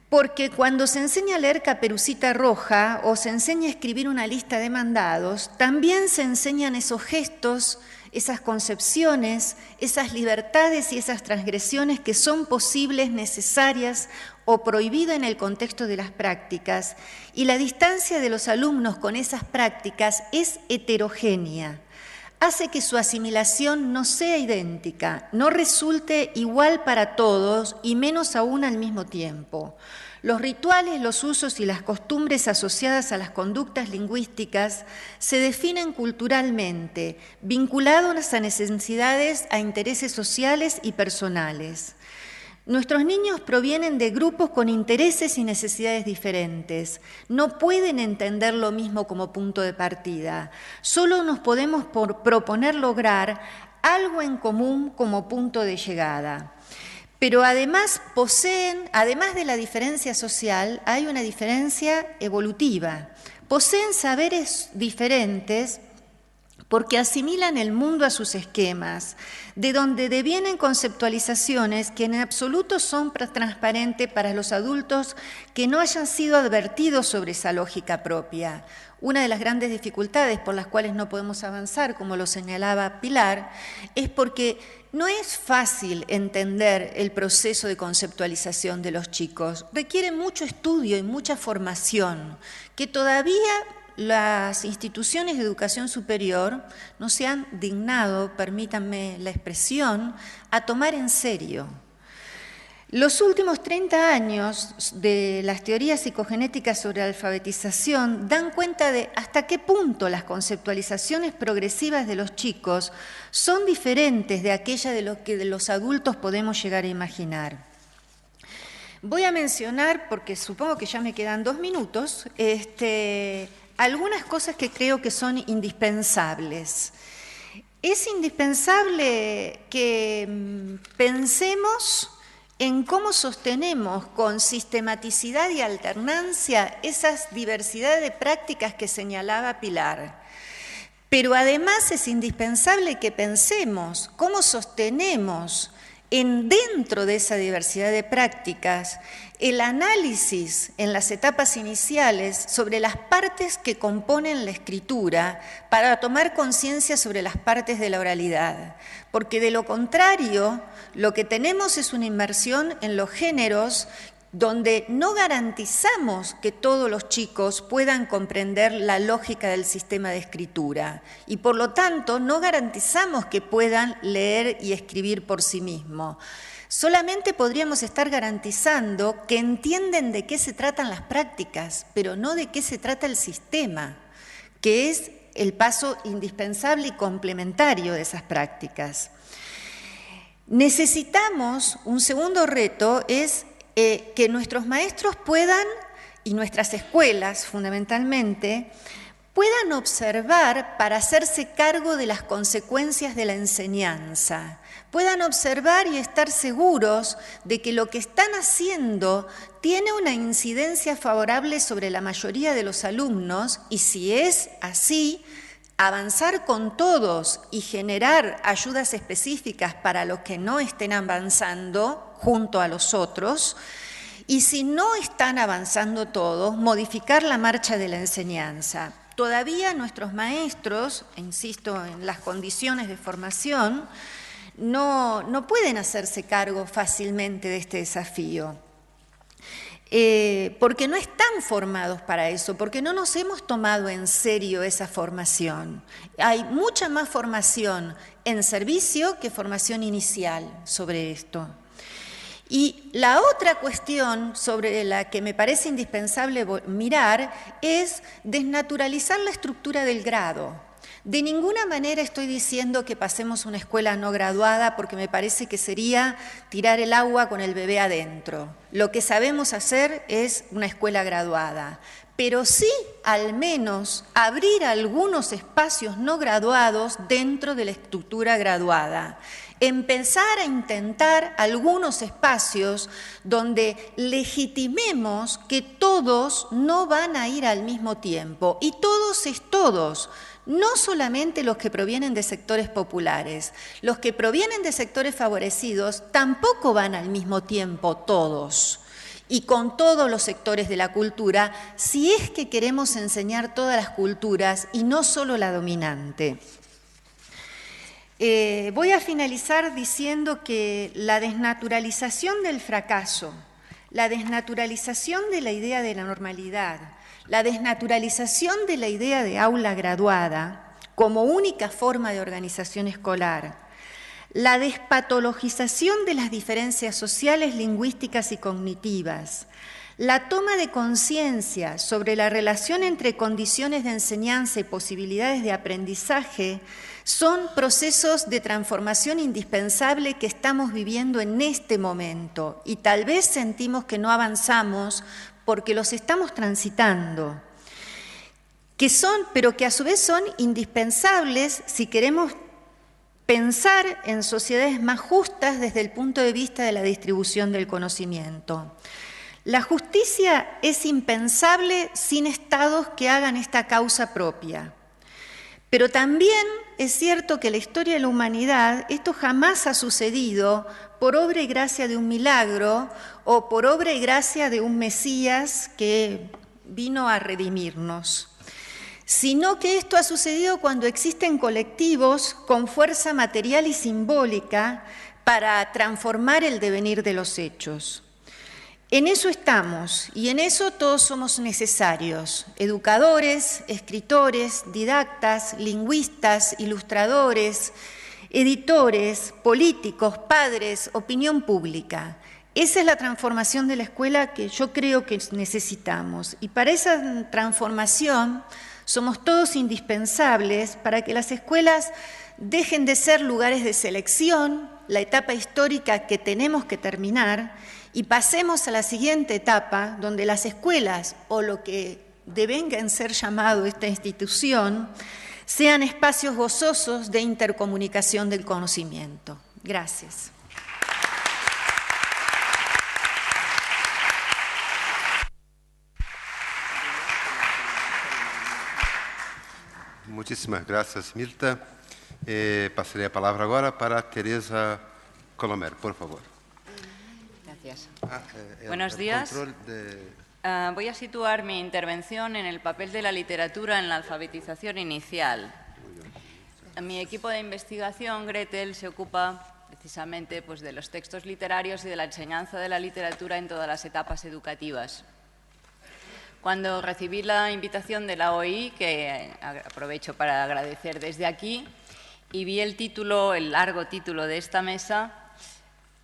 Porque cuando se enseña a leer Caperucita Roja o se enseña a escribir una lista de mandados, también se enseñan esos gestos, esas concepciones, esas libertades y esas transgresiones que son posibles, necesarias o prohibidas en el contexto de las prácticas. Y la distancia de los alumnos con esas prácticas es heterogénea. Hace que su asimilación no sea idéntica, no resulte igual para todos y menos aún al mismo tiempo. Los rituales, los usos y las costumbres asociadas a las conductas lingüísticas se definen culturalmente, vinculados a necesidades, a intereses sociales y personales. Nuestros niños provienen de grupos con intereses y necesidades diferentes. No pueden entender lo mismo como punto de partida. Solo nos podemos proponer lograr algo en común como punto de llegada. Pero además además de la diferencia social, hay una diferencia evolutiva. Poseen saberes diferentes porque asimilan el mundo a sus esquemas, de donde devienen conceptualizaciones que en absoluto son transparentes para los adultos que no hayan sido advertidos sobre esa lógica propia. Una de las grandes dificultades por las cuales no podemos avanzar, como lo señalaba Pilar, es porque no es fácil entender el proceso de conceptualización de los chicos. Requiere mucho estudio y mucha formación, que todavía las instituciones de educación superior no se han dignado, permítanme la expresión, a tomar en serio. Los últimos 30 años de las teorías psicogenéticas sobre alfabetización dan cuenta de hasta qué punto las conceptualizaciones progresivas de los chicos son diferentes de aquellas de lo que de los adultos podemos llegar a imaginar. Voy a mencionar, porque supongo que ya me quedan 2 minutos, algunas cosas que creo que son indispensables. Es indispensable que pensemos en cómo sostenemos con sistematicidad y alternancia esas diversidades de prácticas que señalaba Pilar. Pero además es indispensable que pensemos cómo sostenemos dentro de esa diversidad de prácticas el análisis en las etapas iniciales sobre las partes que componen la escritura para tomar conciencia sobre las partes de la oralidad. Porque de lo contrario, lo que tenemos es una inmersión en los géneros donde no garantizamos que todos los chicos puedan comprender la lógica del sistema de escritura y por lo tanto no garantizamos que puedan leer y escribir por sí mismos. Solamente podríamos estar garantizando que entienden de qué se tratan las prácticas, pero no de qué se trata el sistema, que es el paso indispensable y complementario de esas prácticas. Necesitamos, un segundo reto es que nuestros maestros puedan, y nuestras escuelas fundamentalmente, puedan observar para hacerse cargo de las consecuencias de la enseñanza, puedan observar y estar seguros de que lo que están haciendo tiene una incidencia favorable sobre la mayoría de los alumnos y si es así, avanzar con todos y generar ayudas específicas para los que no estén avanzando junto a los otros, y si no están avanzando todos, modificar la marcha de la enseñanza. Todavía nuestros maestros, insisto en las condiciones de formación, no pueden hacerse cargo fácilmente de este desafío. Porque no están formados para eso, porque no nos hemos tomado en serio esa formación. Hay mucha más formación en servicio que formación inicial sobre esto. Y la otra cuestión sobre la que me parece indispensable mirar es desnaturalizar la estructura del grado. De ninguna manera estoy diciendo que pasemos una escuela no graduada porque me parece que sería tirar el agua con el bebé adentro. Lo que sabemos hacer es una escuela graduada, pero sí al menos abrir algunos espacios no graduados dentro de la estructura graduada. Empezar a intentar algunos espacios donde legitimemos que todos no van a ir al mismo tiempo, y todos es todos. No solamente los que provienen de sectores populares, los que provienen de sectores favorecidos tampoco van al mismo tiempo todos, y con todos los sectores de la cultura, si es que queremos enseñar todas las culturas y no solo la dominante. Voy a finalizar diciendo que la desnaturalización del fracaso, la desnaturalización de la idea de la normalidad, la desnaturalización de la idea de aula graduada como única forma de organización escolar, la despatologización de las diferencias sociales, lingüísticas y cognitivas, la toma de conciencia sobre la relación entre condiciones de enseñanza y posibilidades de aprendizaje son procesos de transformación indispensable que estamos viviendo en este momento y tal vez sentimos que no avanzamos porque los estamos transitando, pero que a su vez son indispensables si queremos pensar en sociedades más justas desde el punto de vista de la distribución del conocimiento. La justicia es impensable sin estados que hagan esta causa propia. Pero también es cierto que en la historia de la humanidad esto jamás ha sucedido por obra y gracia de un milagro o por obra y gracia de un Mesías que vino a redimirnos, sino que esto ha sucedido cuando existen colectivos con fuerza material y simbólica para transformar el devenir de los hechos. En eso estamos y en eso todos somos necesarios, educadores, escritores, didactas, lingüistas, ilustradores, editores, políticos, padres, opinión pública. Esa es la transformación de la escuela que yo creo que necesitamos y para esa transformación somos todos indispensables para que las escuelas dejen de ser lugares de selección, la etapa histórica que tenemos que terminar, y pasemos a la siguiente etapa, donde las escuelas, o lo que devenga en ser llamado esta institución, sean espacios gozosos de intercomunicación del conocimiento. Gracias. Muchísimas gracias, Mirta. Pasaré la palabra ahora para Teresa Colomer, por favor. Gracias. Buenos días. Voy a situar mi intervención en el papel de la literatura en la alfabetización inicial. Mi equipo de investigación, Gretel, se ocupa precisamente de los textos literarios y de la enseñanza de la literatura en todas las etapas educativas. Cuando recibí la invitación de la OI, que aprovecho para agradecer desde aquí, y vi el largo título de esta mesa,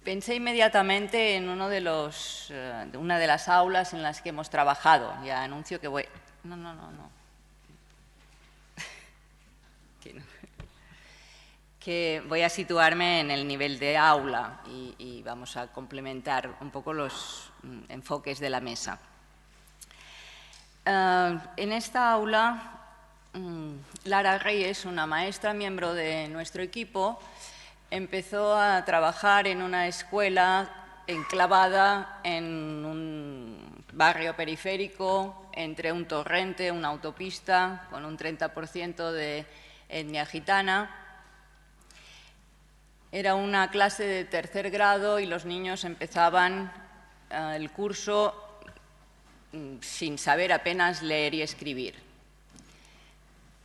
Pensé inmediatamente en una de las aulas en las que hemos trabajado. Ya anuncio que voy... que voy a situarme en el nivel de aula y vamos a complementar un poco los enfoques de la mesa. En esta aula, Lara Reyes, una maestra, miembro de nuestro equipo, empezó a trabajar en una escuela enclavada en un barrio periférico, entre un torrente, una autopista, con un 30% de etnia gitana. Era una clase de tercer grado y los niños empezaban el curso sin saber apenas leer y escribir.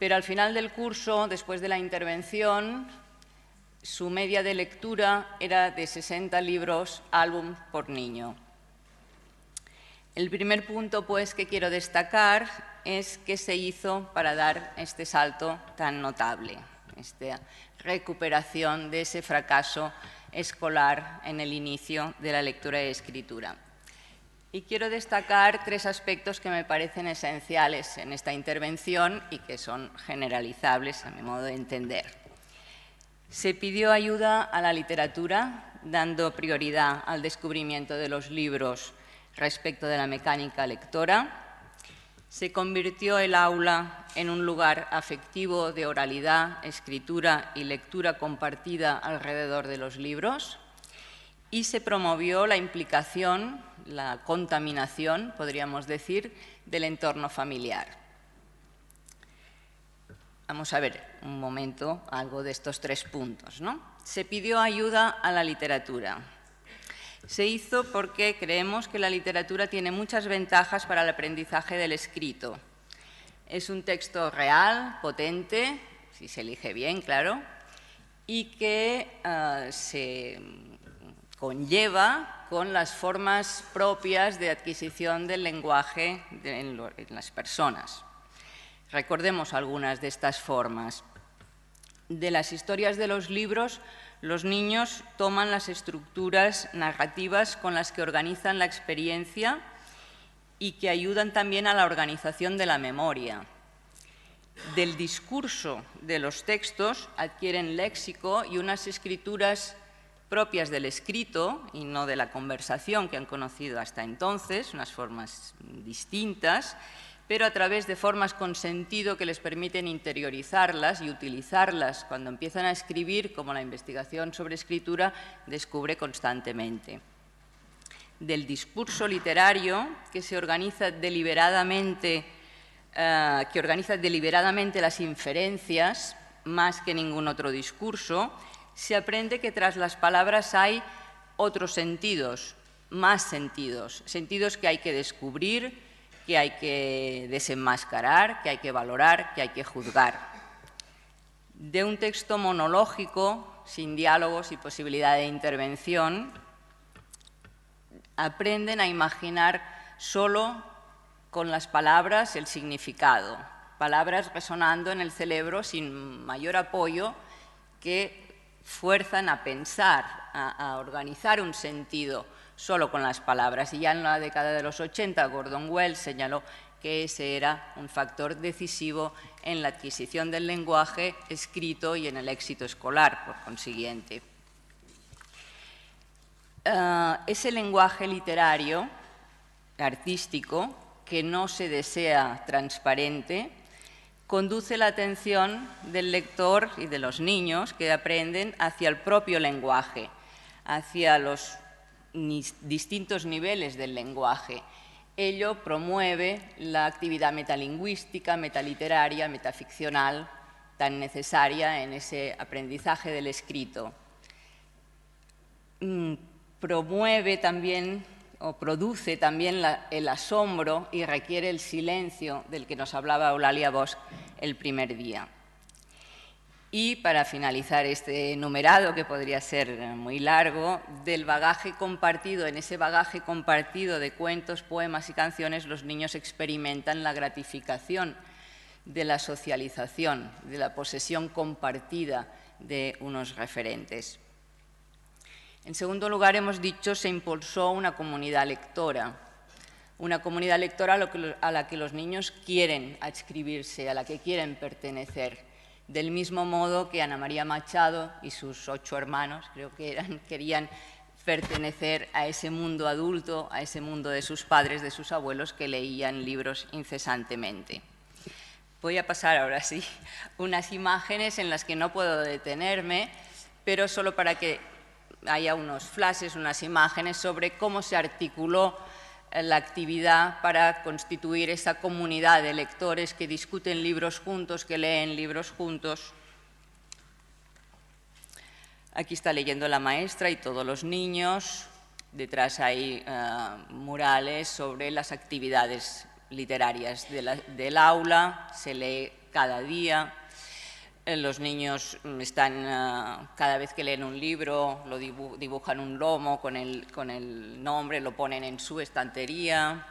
Pero al final del curso, después de la intervención, su media de lectura era de 60 libros álbum por niño. El primer punto, pues, que quiero destacar es qué se hizo para dar este salto tan notable, esta recuperación de ese fracaso escolar en el inicio de la lectura y escritura. Y quiero destacar 3 aspectos que me parecen esenciales en esta intervención y que son generalizables a mi modo de entender. Se pidió ayuda a la literatura, dando prioridad al descubrimiento de los libros respecto de la mecánica lectora. Se convirtió el aula en un lugar afectivo de oralidad, escritura y lectura compartida alrededor de los libros. Y se promovió la implicación, la contaminación, podríamos decir, del entorno familiar. Vamos a ver un momento algo de estos 3 puntos, ¿no? Se pidió ayuda a la literatura. Se hizo porque creemos que la literatura tiene muchas ventajas para el aprendizaje del escrito. Es un texto real, potente, si se elige bien, claro, y que se conlleva con las formas propias de adquisición del lenguaje en las personas. Recordemos algunas de estas formas. De las historias de los libros, los niños toman las estructuras narrativas con las que organizan la experiencia y que ayudan también a la organización de la memoria. Del discurso de los textos adquieren léxico y unas escrituras propias del escrito y no de la conversación que han conocido hasta entonces, unas formas distintas, pero a través de formas con sentido que les permiten interiorizarlas y utilizarlas cuando empiezan a escribir, como la investigación sobre escritura descubre constantemente. Del discurso literario, que organiza deliberadamente las inferencias, más que ningún otro discurso, se aprende que tras las palabras hay otros sentidos, más sentidos, sentidos que hay que descubrir, que hay que desenmascarar, que hay que valorar, que hay que juzgar. De un texto monológico, sin diálogos y posibilidad de intervención, aprenden a imaginar solo con las palabras el significado, palabras resonando en el cerebro sin mayor apoyo que fuerzan a pensar, a organizar un sentido solo con las palabras. Y ya en la década de los 80, Gordon Wells señaló que ese era un factor decisivo en la adquisición del lenguaje escrito y en el éxito escolar, por consiguiente. Ese lenguaje literario, artístico, que no se desea transparente, conduce la atención del lector y de los niños que aprenden hacia el propio lenguaje, hacia los distintos niveles del lenguaje. Ello promueve la actividad metalingüística, metaliteraria, metaficcional, tan necesaria en ese aprendizaje del escrito. Promueve también o produce también el asombro y requiere el silencio del que nos hablaba Eulalia Bosch el primer día. Y para finalizar este enumerado, que podría ser muy largo, del bagaje compartido, en ese bagaje compartido de cuentos, poemas y canciones, los niños experimentan la gratificación de la socialización, de la posesión compartida de unos referentes. En segundo lugar, hemos dicho, se impulsó una comunidad lectora a la que los niños quieren adscribirse, a la que quieren pertenecer, del mismo modo que Ana María Machado y sus 8 hermanos, creo que eran, querían pertenecer a ese mundo adulto, a ese mundo de sus padres, de sus abuelos, que leían libros incesantemente. Voy a pasar ahora sí unas imágenes en las que no puedo detenerme, pero solo para que haya unos flashes, unas imágenes sobre cómo se articuló la actividad para constituir esa comunidad de lectores que discuten libros juntos, que leen libros juntos. Aquí está leyendo la maestra y todos los niños. Detrás hay murales sobre las actividades literarias del aula. Se lee cada día. Los niños están, cada vez que leen un libro, lo dibujan un lomo con el nombre, lo ponen en su estantería.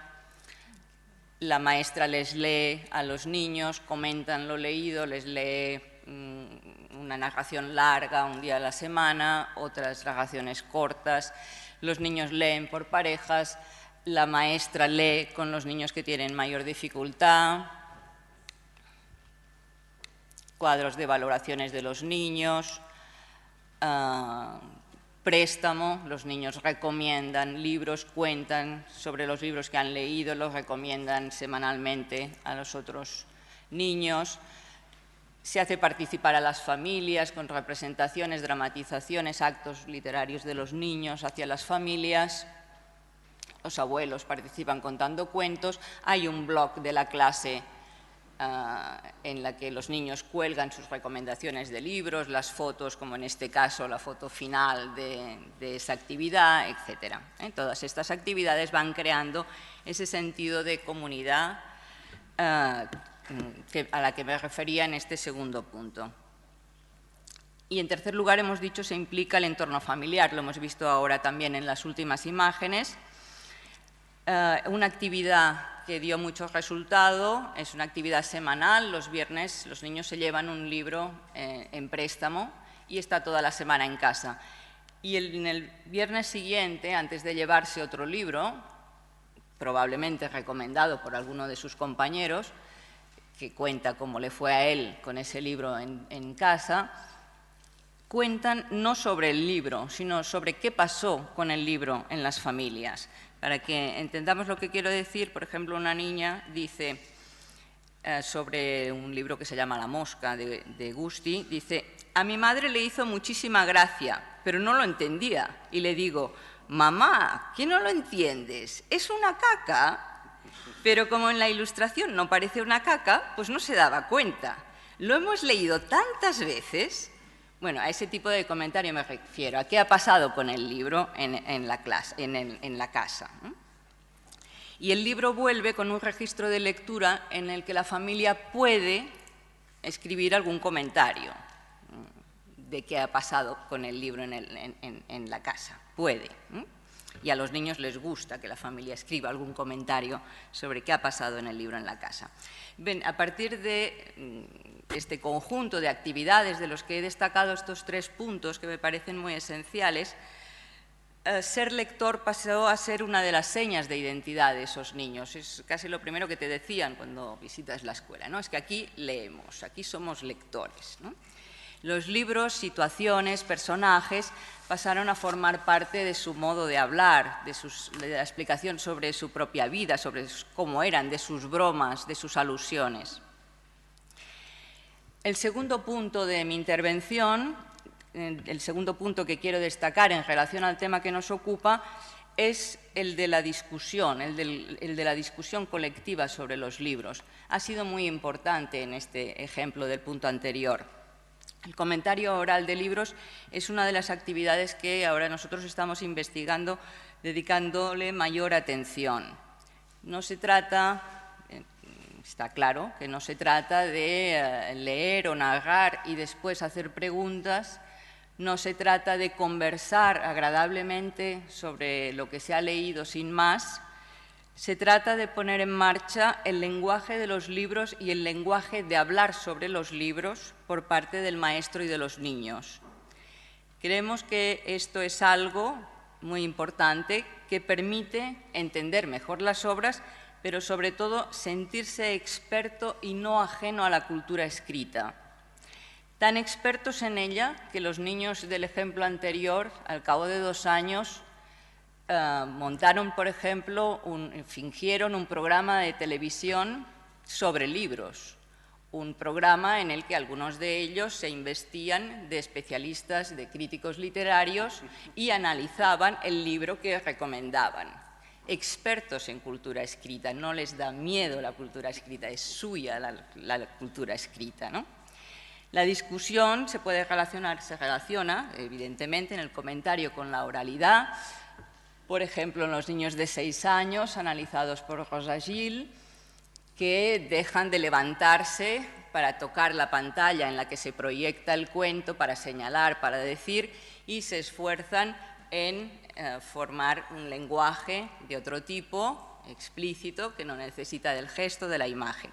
La maestra les lee a los niños, comentan lo leído, les lee una narración larga un día a la semana, otras narraciones cortas. Los niños leen por parejas, la maestra lee con los niños que tienen mayor dificultad, cuadros de valoraciones de los niños, préstamo, los niños recomiendan libros, cuentan sobre los libros que han leído, los recomiendan semanalmente a los otros niños. Se hace participar a las familias con representaciones, dramatizaciones, actos literarios de los niños hacia las familias. Los abuelos participan contando cuentos. Hay un blog de la clase en la que los niños cuelgan sus recomendaciones de libros, las fotos, como en este caso la foto final de esa actividad, etc. Todas estas actividades van creando ese sentido de comunidad a la que me refería en este segundo punto. Y en tercer lugar, hemos dicho, se implica el entorno familiar, lo hemos visto ahora también en las últimas imágenes. Una actividad que dio mucho resultado, es una actividad semanal. Los viernes los niños se llevan un libro en préstamo y está toda la semana en casa. Y en el viernes siguiente, antes de llevarse otro libro, probablemente recomendado por alguno de sus compañeros, que cuenta cómo le fue a él con ese libro en casa, cuentan no sobre el libro, sino sobre qué pasó con el libro en las familias. Para que entendamos lo que quiero decir, por ejemplo, una niña dice sobre un libro que se llama La mosca, de Gusti, dice: a mi madre le hizo muchísima gracia, pero no lo entendía. Y le digo: mamá, ¿qué no lo entiendes? Es una caca. Pero como en la ilustración no parece una caca, pues no se daba cuenta. Lo hemos leído tantas veces. Bueno, a ese tipo de comentario me refiero, a qué ha pasado con el libro en la casa. Y el libro vuelve con un registro de lectura en el que la familia puede escribir algún comentario de qué ha pasado con el libro en la casa. Puede. Y a los niños les gusta que la familia escriba algún comentario sobre qué ha pasado en el libro en la casa. Ven, a partir de este conjunto de actividades de los que he destacado estos 3 puntos que me parecen muy esenciales, ser lector pasó a ser una de las señas de identidad de esos niños. Es casi lo primero que te decían cuando visitas la escuela, ¿no? Es que aquí leemos, aquí somos lectores, ¿no? Los libros, situaciones, personajes pasaron a formar parte de su modo de hablar, de la explicación sobre su propia vida, sobre cómo eran, de sus bromas, de sus alusiones. El segundo punto de mi intervención, el segundo punto que quiero destacar en relación al tema que nos ocupa, es el de la discusión, el de la discusión colectiva sobre los libros. Ha sido muy importante en este ejemplo del punto anterior. El comentario oral de libros es una de las actividades que ahora nosotros estamos investigando, dedicándole mayor atención. No se trata, está claro, que no se trata de leer o narrar y después hacer preguntas, no se trata de conversar agradablemente sobre lo que se ha leído sin más. Se trata de poner en marcha el lenguaje de los libros y el lenguaje de hablar sobre los libros por parte del maestro y de los niños. Creemos que esto es algo muy importante que permite entender mejor las obras, pero sobre todo sentirse experto y no ajeno a la cultura escrita. Tan expertos en ella que los niños del ejemplo anterior, al cabo de 2 años, montaron, por ejemplo, fingieron un programa de televisión sobre libros, un programa en el que algunos de ellos se investían de especialistas, de críticos literarios y analizaban el libro que recomendaban. Expertos en cultura escrita, no les da miedo la cultura escrita, es suya la cultura escrita, ¿no? La discusión se relaciona, evidentemente, en el comentario con la oralidad. Por ejemplo, en los niños de 6 años, analizados por Rosa Gil, que dejan de levantarse para tocar la pantalla en la que se proyecta el cuento, para señalar, para decir, y se esfuerzan en formar un lenguaje de otro tipo, explícito, que no necesita del gesto, de la imagen.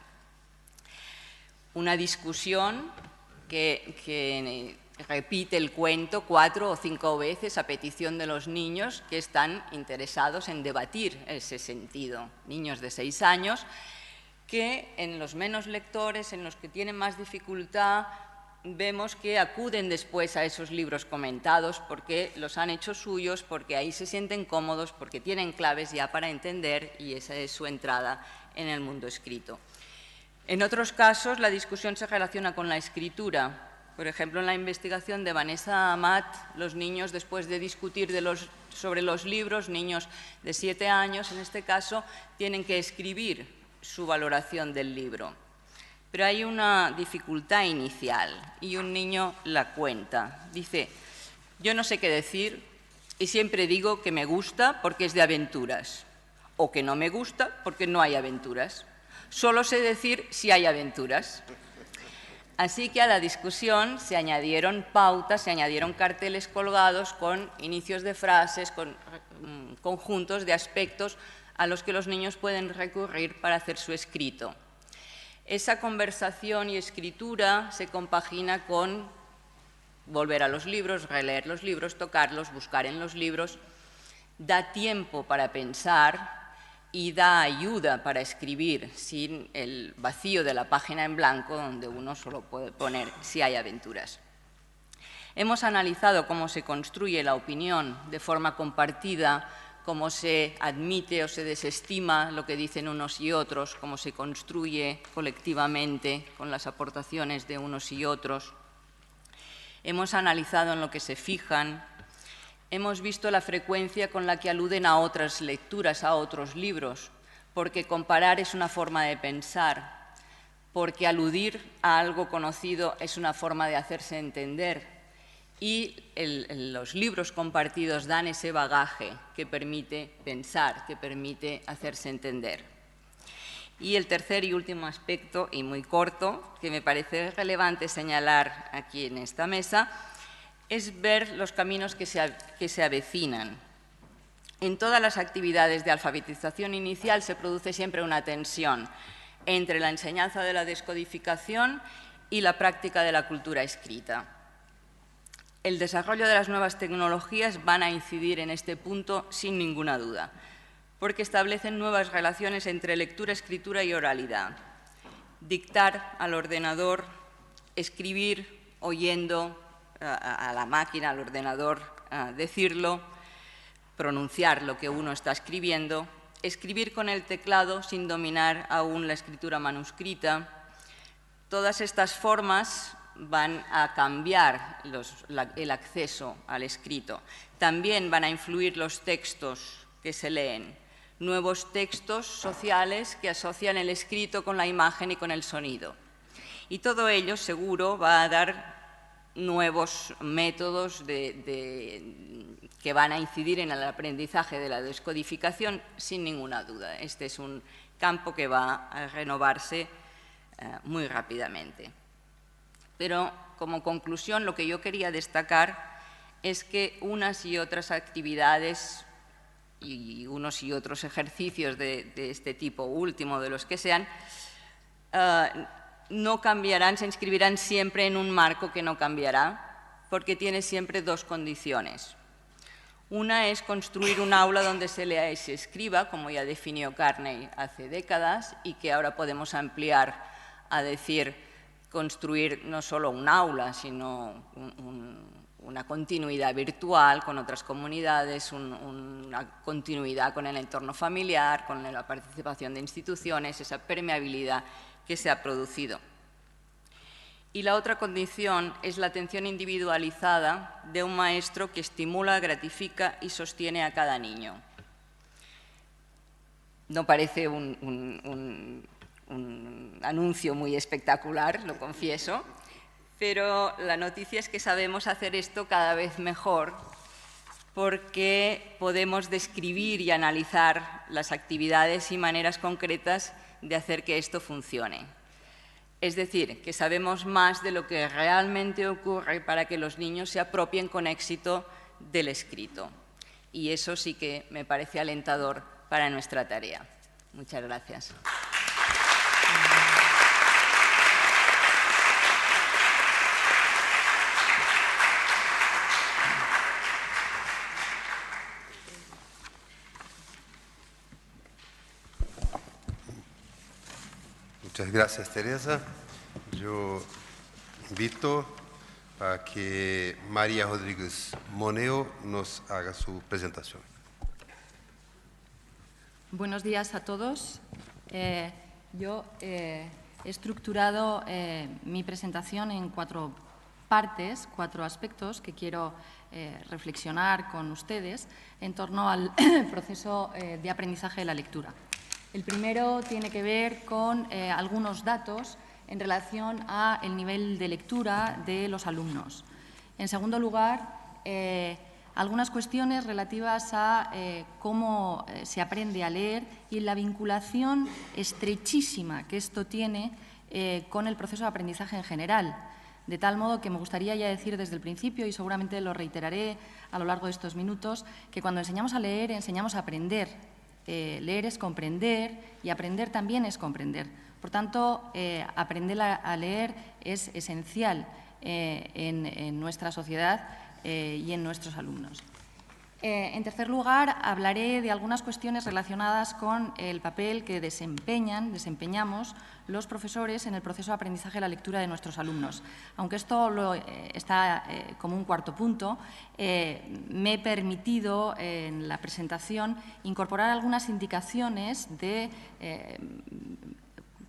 Una discusión que repite el cuento 4 o 5 veces a petición de los niños que están interesados en debatir ese sentido. Niños de 6 años que en los menos lectores, en los que tienen más dificultad, vemos que acuden después a esos libros comentados porque los han hecho suyos, porque ahí se sienten cómodos, porque tienen claves ya para entender y esa es su entrada en el mundo escrito. En otros casos, la discusión se relaciona con la escritura. Por ejemplo, en la investigación de Vanessa Amat, los niños, después de discutir sobre los libros, niños de 7 años, en este caso, tienen que escribir su valoración del libro. Pero hay una dificultad inicial y un niño la cuenta. Dice, yo no sé qué decir y siempre digo que me gusta porque es de aventuras o que no me gusta porque no hay aventuras. Solo sé decir si hay aventuras. Así que a la discusión se añadieron pautas, se añadieron carteles colgados con inicios de frases, con conjuntos de aspectos a los que los niños pueden recurrir para hacer su escrito. Esa conversación y escritura se compagina con volver a los libros, releer los libros, tocarlos, buscar en los libros. Da tiempo para pensar y da ayuda para escribir sin el vacío de la página en blanco donde uno solo puede poner si hay aventuras. Hemos analizado cómo se construye la opinión de forma compartida, cómo se admite o se desestima lo que dicen unos y otros, cómo se construye colectivamente con las aportaciones de unos y otros. Hemos analizado en lo que se fijan. Hemos visto la frecuencia con la que aluden a otras lecturas, a otros libros, porque comparar es una forma de pensar, porque aludir a algo conocido es una forma de hacerse entender y los libros compartidos dan ese bagaje que permite pensar, que permite hacerse entender. Y el tercer y último aspecto, y muy corto, que me parece relevante señalar aquí en esta mesa, es ver los caminos que se avecinan. En todas las actividades de alfabetización inicial se produce siempre una tensión entre la enseñanza de la descodificación y la práctica de la cultura escrita. El desarrollo de las nuevas tecnologías van a incidir en este punto sin ninguna duda, porque establecen nuevas relaciones entre lectura, escritura y oralidad. Dictar al ordenador, escribir oyendo a la máquina, al ordenador, decirlo, pronunciar lo que uno está escribiendo, escribir con el teclado sin dominar aún la escritura manuscrita. Todas estas formas van a cambiar el acceso al escrito. También van a influir los textos que se leen, nuevos textos sociales que asocian el escrito con la imagen y con el sonido. Y todo ello seguro va a dar nuevos métodos que van a incidir en el aprendizaje de la descodificación sin ninguna duda. Este es un campo que va a renovarse muy rápidamente. Pero como conclusión lo que yo quería destacar es que unas y otras actividades y unos y otros ejercicios de este tipo último, de los que sean, no cambiarán, se inscribirán siempre en un marco que no cambiará, porque tiene siempre dos condiciones. Una es construir un aula donde se lea y se escriba, como ya definió Carney hace décadas, y que ahora podemos ampliar a decir construir no solo un aula, sino una continuidad virtual con otras comunidades, una continuidad con el entorno familiar, con la participación de instituciones, esa permeabilidad que se ha producido. Y la otra condición es la atención individualizada de un maestro que estimula, gratifica y sostiene a cada niño. No parece un anuncio muy espectacular, lo confieso, pero la noticia es que sabemos hacer esto cada vez mejor porque podemos describir y analizar las actividades y maneras concretas de hacer que esto funcione. Es decir, que sabemos más de lo que realmente ocurre para que los niños se apropien con éxito del escrito. Y eso sí que me parece alentador para nuestra tarea. Muchas gracias. Muchas gracias, Teresa. Yo invito a que María Rodríguez Moneo nos haga su presentación. Buenos días a todos. Yo he estructurado mi presentación en 4 partes, 4 aspectos que quiero reflexionar con ustedes en torno al proceso de aprendizaje de la lectura. El primero tiene que ver con algunos datos en relación al nivel de lectura de los alumnos. En segundo lugar, algunas cuestiones relativas a cómo se aprende a leer y la vinculación estrechísima que esto tiene con el proceso de aprendizaje en general. De tal modo que me gustaría ya decir desde el principio, y seguramente lo reiteraré a lo largo de estos minutos, que cuando enseñamos a leer, enseñamos a aprender. Leer es comprender y aprender también es comprender. Por tanto, aprender a leer es esencial en nuestra sociedad y en nuestros alumnos. En tercer lugar, hablaré de algunas cuestiones relacionadas con el papel que desempeñamos los profesores en el proceso de aprendizaje de la lectura de nuestros alumnos. Aunque esto está como un cuarto punto, me he permitido en la presentación incorporar algunas indicaciones de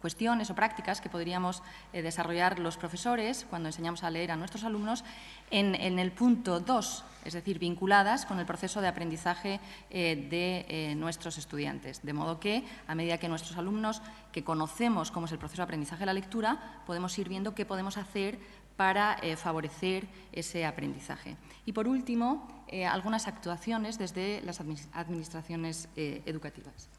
cuestiones o prácticas que podríamos desarrollar los profesores cuando enseñamos a leer a nuestros alumnos en el punto 2, es decir, vinculadas con el proceso de aprendizaje de nuestros estudiantes. De modo que, a medida que nuestros alumnos, que conocemos cómo es el proceso de aprendizaje de la lectura, podemos ir viendo qué podemos hacer para favorecer ese aprendizaje. Y, por último, algunas actuaciones desde las administraciones educativas.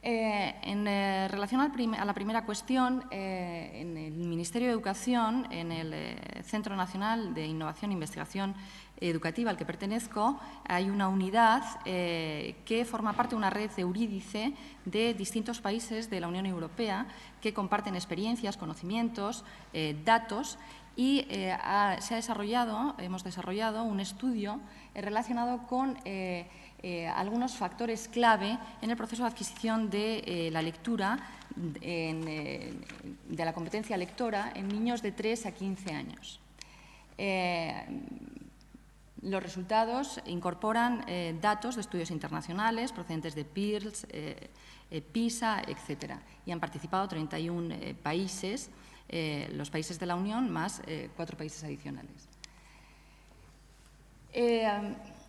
En relación a la primera cuestión, en el Ministerio de Educación, en el Centro Nacional de Innovación e Investigación Educativa al que pertenezco, hay una unidad que forma parte de una red de Eurídice de distintos países de la Unión Europea que comparten experiencias, conocimientos, datos y hemos desarrollado un estudio relacionado con algunos factores clave en el proceso de adquisición de la lectura, de la competencia lectora en niños de 3 a 15 años. Los resultados incorporan datos de estudios internacionales procedentes de PIRLS, PISA, etc. Y han participado 31 países, los países de la Unión, más 4 países adicionales.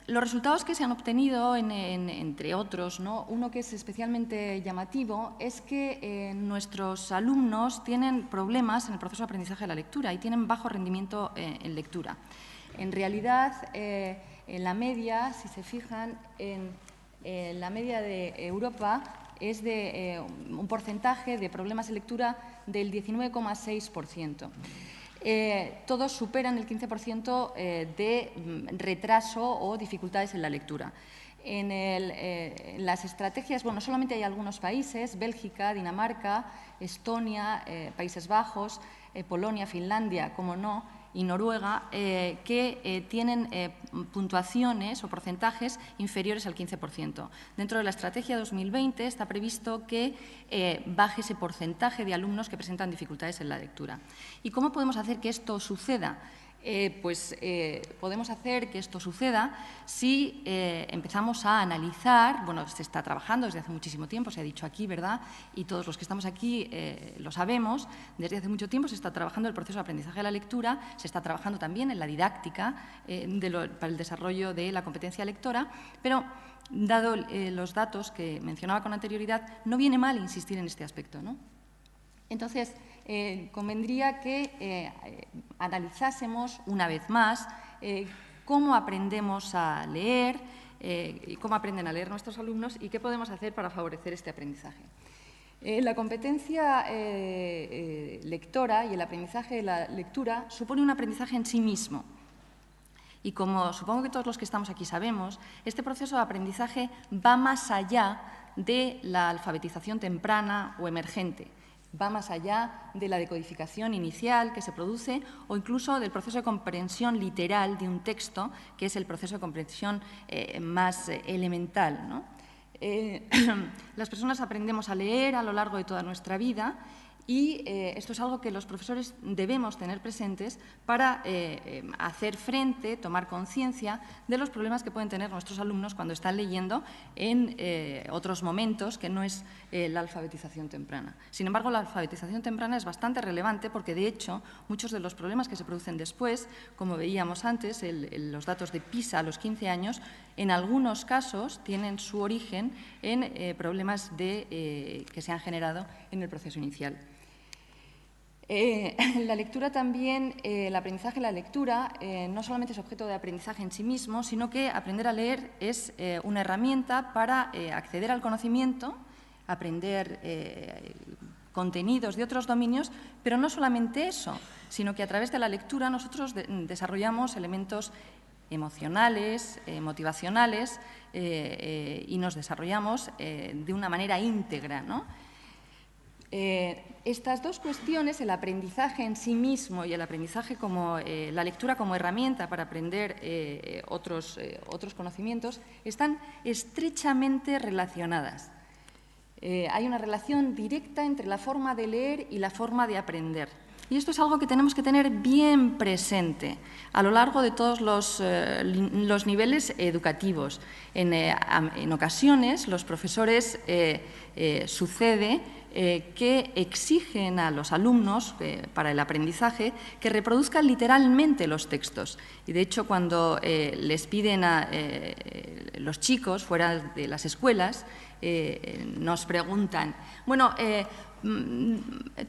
Los resultados que se han obtenido, entre otros, ¿no? Uno que es especialmente llamativo es que nuestros alumnos tienen problemas en el proceso de aprendizaje de la lectura y tienen bajo rendimiento en lectura. En realidad, en la media, si se fijan, en la media de Europa es de un porcentaje de problemas en lectura del 19,6%. Todos superan el 15% de retraso o dificultades en la lectura. En las estrategias, bueno, solamente hay algunos países, Bélgica, Dinamarca, Estonia, Países Bajos, Polonia, Finlandia, como no, y Noruega, que tienen puntuaciones o porcentajes inferiores al 15%. Dentro de la Estrategia 2020 está previsto que baje ese porcentaje de alumnos que presentan dificultades en la lectura. ¿Y cómo podemos hacer que esto suceda? Podemos hacer que esto suceda si empezamos a analizar, bueno, se está trabajando desde hace muchísimo tiempo, se ha dicho aquí, ¿verdad? Y todos los que estamos aquí lo sabemos, desde hace mucho tiempo se está trabajando el proceso de aprendizaje de la lectura, se está trabajando también en la didáctica para el desarrollo de la competencia lectora, pero dado los datos que mencionaba con anterioridad, no viene mal insistir en este aspecto, ¿no? Entonces, convendría que analizásemos una vez más cómo aprendemos a leer, y cómo aprenden a leer nuestros alumnos y qué podemos hacer para favorecer este aprendizaje. La competencia lectora y el aprendizaje de la lectura supone un aprendizaje en sí mismo. Y como supongo que todos los que estamos aquí sabemos, este proceso de aprendizaje va más allá de la alfabetización temprana o emergente. Va más allá de la decodificación inicial que se produce o incluso del proceso de comprensión literal de un texto, que es el proceso de comprensión más elemental, ¿no? Las personas aprendemos a leer a lo largo de toda nuestra vida y esto es algo que los profesores debemos tener presentes para hacer frente, tomar conciencia de los problemas que pueden tener nuestros alumnos cuando están leyendo en otros momentos que no es la alfabetización temprana. Sin embargo, la alfabetización temprana es bastante relevante porque, de hecho, muchos de los problemas que se producen después, como veíamos antes, los datos de PISA a los 15 años, en algunos casos tienen su origen en problemas que se han generado en el proceso inicial. La lectura también, el aprendizaje de la lectura no solamente es objeto de aprendizaje en sí mismo, sino que aprender a leer es una herramienta para acceder al conocimiento, aprender contenidos de otros dominios, pero no solamente eso, sino que a través de la lectura nosotros desarrollamos elementos emocionales, motivacionales y nos desarrollamos de una manera íntegra, ¿no? Estas dos cuestiones, el aprendizaje en sí mismo y el aprendizaje como la lectura como herramienta para aprender otros conocimientos, están estrechamente relacionadas. Hay una relación directa entre la forma de leer y la forma de aprender. Y esto es algo que tenemos que tener bien presente a lo largo de todos los niveles educativos. En ocasiones, los profesores sucede que exigen a los alumnos, para el aprendizaje, que reproduzcan literalmente los textos. Y, de hecho, cuando les piden a los chicos fuera de las escuelas, nos preguntan, bueno,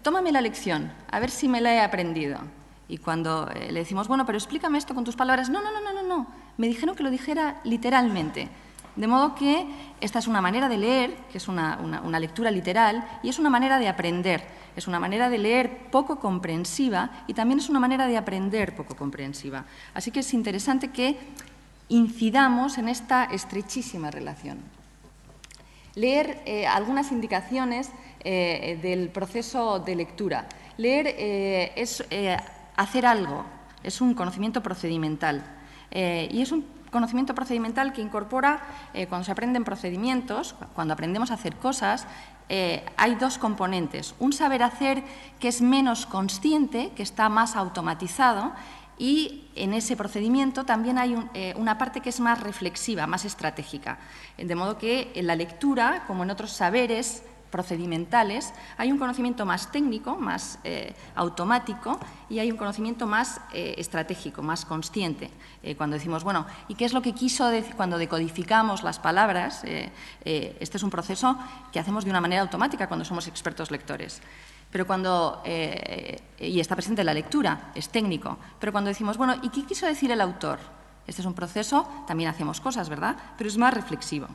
tómame la lección, a ver si me la he aprendido. Y cuando le decimos, bueno, pero explícame esto con tus palabras, no, me dijeron que lo dijera literalmente. De modo que esta es una manera de leer, que es una lectura literal, y es una manera de aprender. Es una manera de leer poco comprensiva y también es una manera de aprender poco comprensiva. Así que es interesante que incidamos en esta estrechísima relación. Leer algunas indicaciones del proceso de lectura. Leer es hacer algo, es un conocimiento procedimental y es un conocimiento procedimental que incorpora, cuando se aprenden procedimientos, cuando aprendemos a hacer cosas, hay dos componentes. Un saber hacer que es menos consciente, que está más automatizado, y en ese procedimiento también hay una parte que es más reflexiva, más estratégica. De modo que en la lectura, como en otros saberes procedimentales, hay un conocimiento más técnico, más automático, y hay un conocimiento más estratégico, más consciente. Cuando decimos, bueno, ¿y qué es lo que quiso decir cuando decodificamos las palabras? Este es un proceso que hacemos de una manera automática cuando somos expertos lectores. Pero cuando, y está presente en la lectura, es técnico, pero cuando decimos, bueno, ¿y qué quiso decir el autor? Este es un proceso, también hacemos cosas, ¿verdad?, pero es más reflexivo.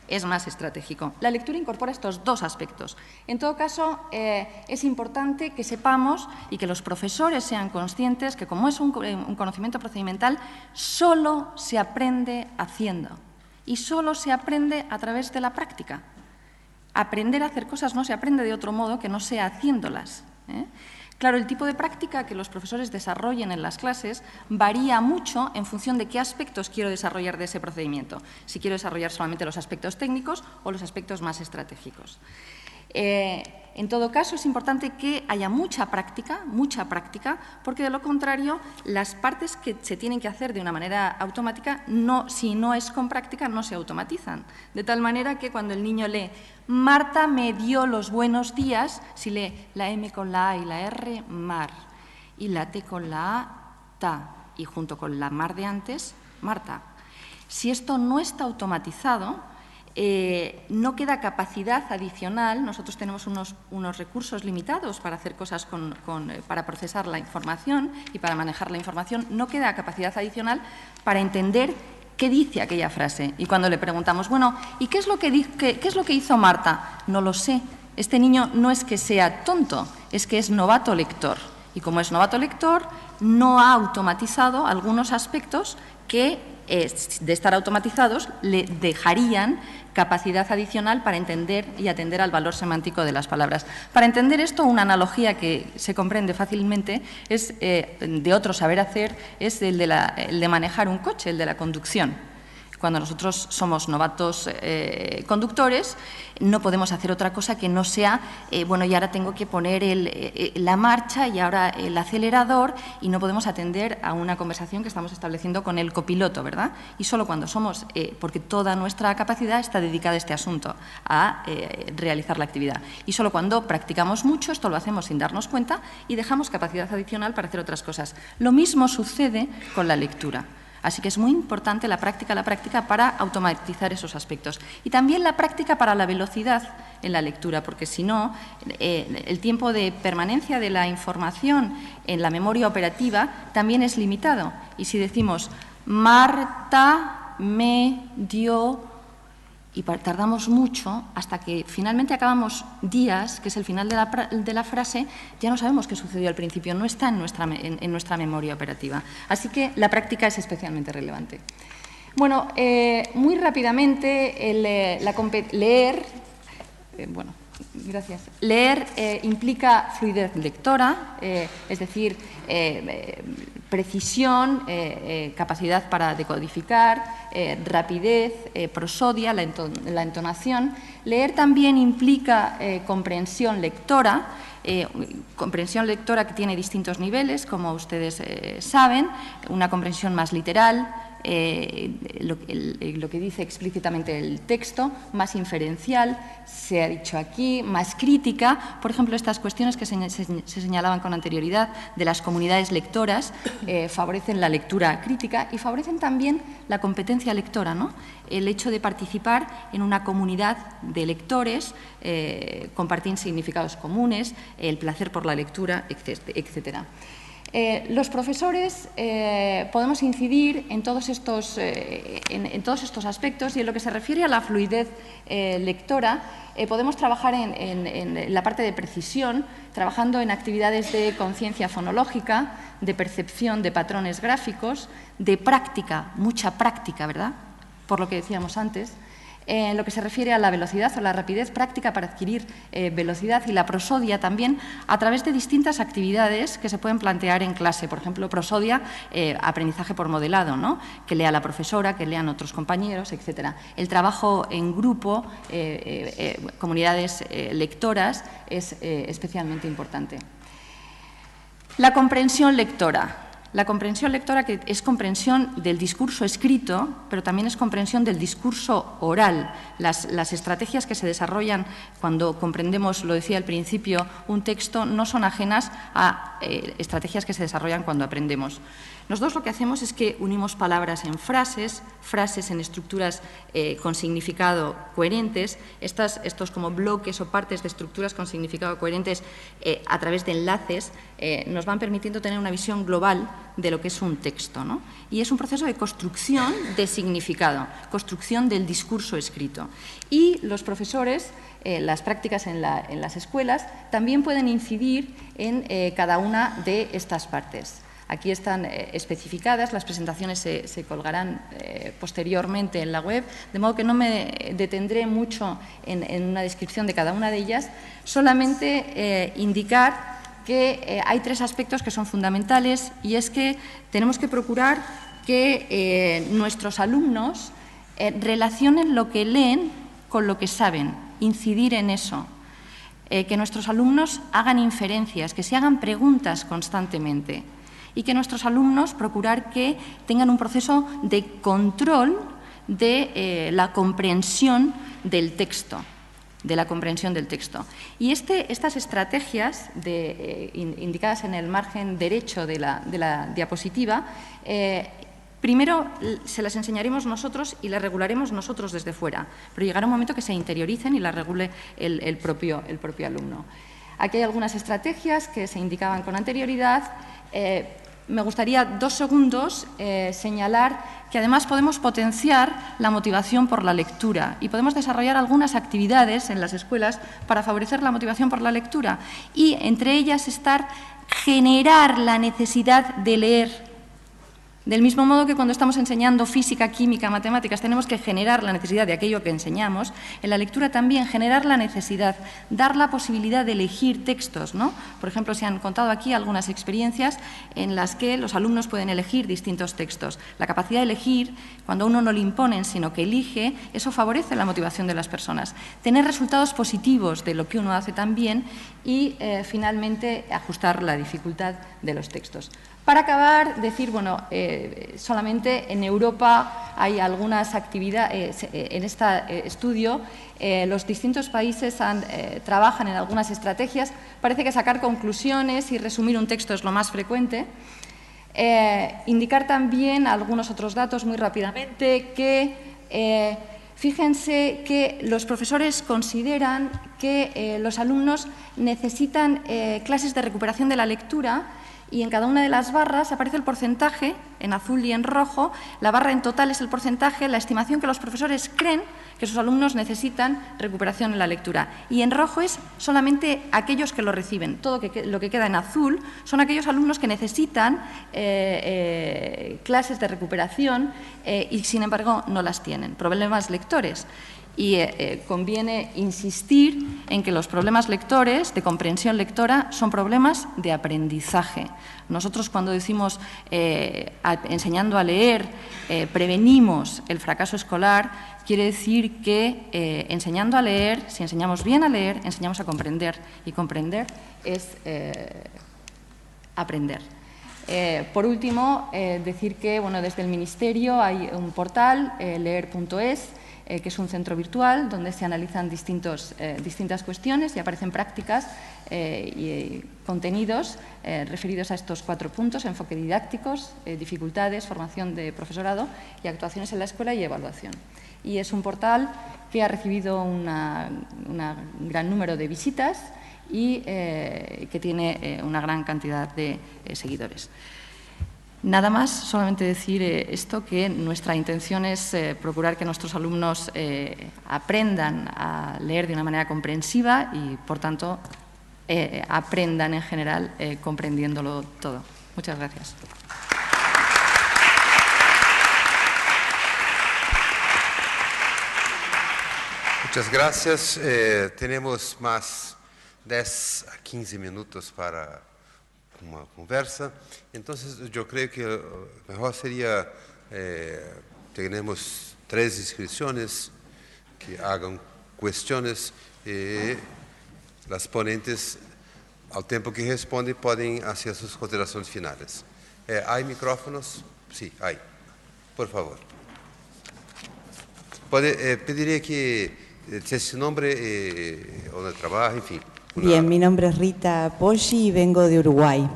Es más estratégico. La lectura incorpora estos dos aspectos. En todo caso, es importante que sepamos y que los profesores sean conscientes que, como es un conocimiento procedimental, solo se aprende haciendo y solo se aprende a través de la práctica. Aprender a hacer cosas no se aprende de otro modo que no sea haciéndolas. Claro, el tipo de práctica que los profesores desarrollen en las clases varía mucho en función de qué aspectos quiero desarrollar de ese procedimiento. Si quiero desarrollar solamente los aspectos técnicos o los aspectos más estratégicos. En todo caso, es importante que haya mucha práctica, porque de lo contrario, las partes que se tienen que hacer de una manera automática, si no es con práctica, no se automatizan. De tal manera que cuando el niño lee Marta me dio los buenos días, si lee la M con la A y la R, mar, y la T con la A, ta, y junto con la mar de antes, Marta. Si esto no está automatizado, no queda capacidad adicional. Nosotros tenemos unos recursos limitados para hacer cosas para procesar la información y para manejar la información. No queda capacidad adicional para entender qué dice aquella frase. Y cuando le preguntamos, bueno, ¿y qué es lo que hizo Marta? No lo sé. Este niño no es que sea tonto, es que es novato lector. Y como es novato lector, no ha automatizado algunos aspectos que, de estar automatizados, le dejarían capacidad adicional para entender y atender al valor semántico de las palabras. Para entender esto, una analogía que se comprende fácilmente es, de otro saber hacer, es el de manejar un coche, el de la conducción. Cuando nosotros somos novatos conductores, no podemos hacer otra cosa que no sea, bueno, y ahora tengo que poner la marcha y ahora el acelerador, y no podemos atender a una conversación que estamos estableciendo con el copiloto, ¿verdad? Y solo cuando somos, porque toda nuestra capacidad está dedicada a este asunto, a realizar la actividad. Y solo cuando practicamos mucho, esto lo hacemos sin darnos cuenta y dejamos capacidad adicional para hacer otras cosas. Lo mismo sucede con la lectura. Así que es muy importante la práctica para automatizar esos aspectos. Y también la práctica para la velocidad en la lectura, porque si no, el tiempo de permanencia de la información en la memoria operativa también es limitado. Y si decimos, Marta me dio, y tardamos mucho, hasta que finalmente acabamos días, que es el final de la frase, ya no sabemos qué sucedió al principio, no está en nuestra memoria operativa. Así que la práctica es especialmente relevante. Bueno, muy rápidamente, leer, bueno, gracias. Leer implica fluidez lectora, es decir, precisión, capacidad para decodificar, rapidez, prosodia, la entonación. Leer también implica comprensión lectora que tiene distintos niveles, como ustedes saben, una comprensión más literal, lo que dice explícitamente el texto, más inferencial, se ha dicho aquí, más crítica. Por ejemplo, estas cuestiones que se señalaban con anterioridad de las comunidades lectoras favorecen la lectura crítica y favorecen también la competencia lectora, ¿no? El hecho de participar en una comunidad de lectores, compartir significados comunes, el placer por la lectura, etcétera. Los profesores podemos incidir en todos estos aspectos, y en lo que se refiere a la fluidez lectora, podemos trabajar en la parte de precisión, trabajando en actividades de conciencia fonológica, de percepción de patrones gráficos, de práctica, mucha práctica, ¿verdad? Por lo que decíamos antes. En lo que se refiere a la velocidad o la rapidez, práctica para adquirir velocidad, y la prosodia también, a través de distintas actividades que se pueden plantear en clase. Por ejemplo, prosodia, aprendizaje por modelado, ¿no? Que lea la profesora, que lean otros compañeros, etc. El trabajo en grupo, comunidades lectoras, es especialmente importante. La comprensión lectora. La comprensión lectora, que es comprensión del discurso escrito, pero también es comprensión del discurso oral. Las estrategias que se desarrollan cuando comprendemos, lo decía al principio, un texto, no son ajenas a estrategias que se desarrollan cuando aprendemos. Nosotros lo que hacemos es que unimos palabras en frases, frases en estructuras con significado coherentes, estos como bloques o partes de estructuras con significado coherentes a través de enlaces nos van permitiendo tener una visión global de lo que es un texto, ¿no? Y es un proceso de construcción de significado, construcción del discurso escrito. Y los profesores, las prácticas en las escuelas, también pueden incidir en cada una de estas partes. Aquí están especificadas, las presentaciones se colgarán posteriormente en la web, de modo que no me detendré mucho en una descripción de cada una de ellas, solamente indicar que hay tres aspectos que son fundamentales, y es que tenemos que procurar que nuestros alumnos relacionen lo que leen con lo que saben, incidir en eso, que nuestros alumnos hagan inferencias, que se hagan preguntas constantemente, y que nuestros alumnos procurar que tengan un proceso de control de la comprensión del texto. Y estas estrategias indicadas en el margen derecho de la diapositiva, primero se las enseñaremos nosotros y las regularemos nosotros desde fuera, pero llegará un momento que se interioricen y las regule el propio alumno. Aquí hay algunas estrategias que se indicaban con anterioridad. Me gustaría 2 segundos señalar que además podemos potenciar la motivación por la lectura y podemos desarrollar algunas actividades en las escuelas para favorecer la motivación por la lectura, y entre ellas generar la necesidad de leer. Del mismo modo que cuando estamos enseñando física, química, matemáticas, tenemos que generar la necesidad de aquello que enseñamos, en la lectura también generar la necesidad, dar la posibilidad de elegir textos, ¿no? Por ejemplo, se han contado aquí algunas experiencias en las que los alumnos pueden elegir distintos textos. La capacidad de elegir, cuando a uno no le imponen, sino que elige, eso favorece la motivación de las personas. Tener resultados positivos de lo que uno hace también y, finalmente, ajustar la dificultad de los textos. Para acabar, decir, bueno, solamente en Europa hay algunas actividades, en este estudio los distintos países trabajan en algunas estrategias. Parece que sacar conclusiones y resumir un texto es lo más frecuente. Indicar también algunos otros datos muy rápidamente que fíjense que los profesores consideran que los alumnos necesitan clases de recuperación de la lectura, y en cada una de las barras aparece el porcentaje, en azul y en rojo. La barra en total es el porcentaje, la estimación que los profesores creen que sus alumnos necesitan recuperación en la lectura. Y en rojo es solamente aquellos que lo reciben. Todo lo que queda en azul son aquellos alumnos que necesitan clases de recuperación y, sin embargo, no las tienen. Problemas lectores. Y conviene insistir en que los problemas lectores, de comprensión lectora, son problemas de aprendizaje. Nosotros, cuando decimos enseñando a leer, prevenimos el fracaso escolar, quiere decir que enseñando a leer, si enseñamos bien a leer, enseñamos a comprender, y comprender es aprender. Por último, decir que desde el Ministerio hay un portal, leer.es, que es un centro virtual donde se analizan distintas cuestiones y aparecen prácticas y contenidos referidos a estos 4 puntos: enfoque didácticos, dificultades, formación de profesorado y actuaciones en la escuela y evaluación. Y es un portal que ha recibido un gran número de visitas y que tiene una gran cantidad de seguidores. Nada más, solamente decir esto, que nuestra intención es procurar que nuestros alumnos aprendan a leer de una manera comprensiva y, por tanto, aprendan en general comprendiéndolo todo. Muchas gracias. Muchas gracias. Tenemos más 10 a 15 minutos para uma conversa. Entonces, yo creo que mejor sería, tenemos 3 inscripciones que hagan cuestiones y las ponentes, al tiempo que responden, pueden hacer sus consideraciones finales. ¿Hay micrófonos? Sí, hay. Por favor. Pediría que su nombre, donde trabaja, en fin. Bien, mi nombre es Rita Poggi y vengo de Uruguay.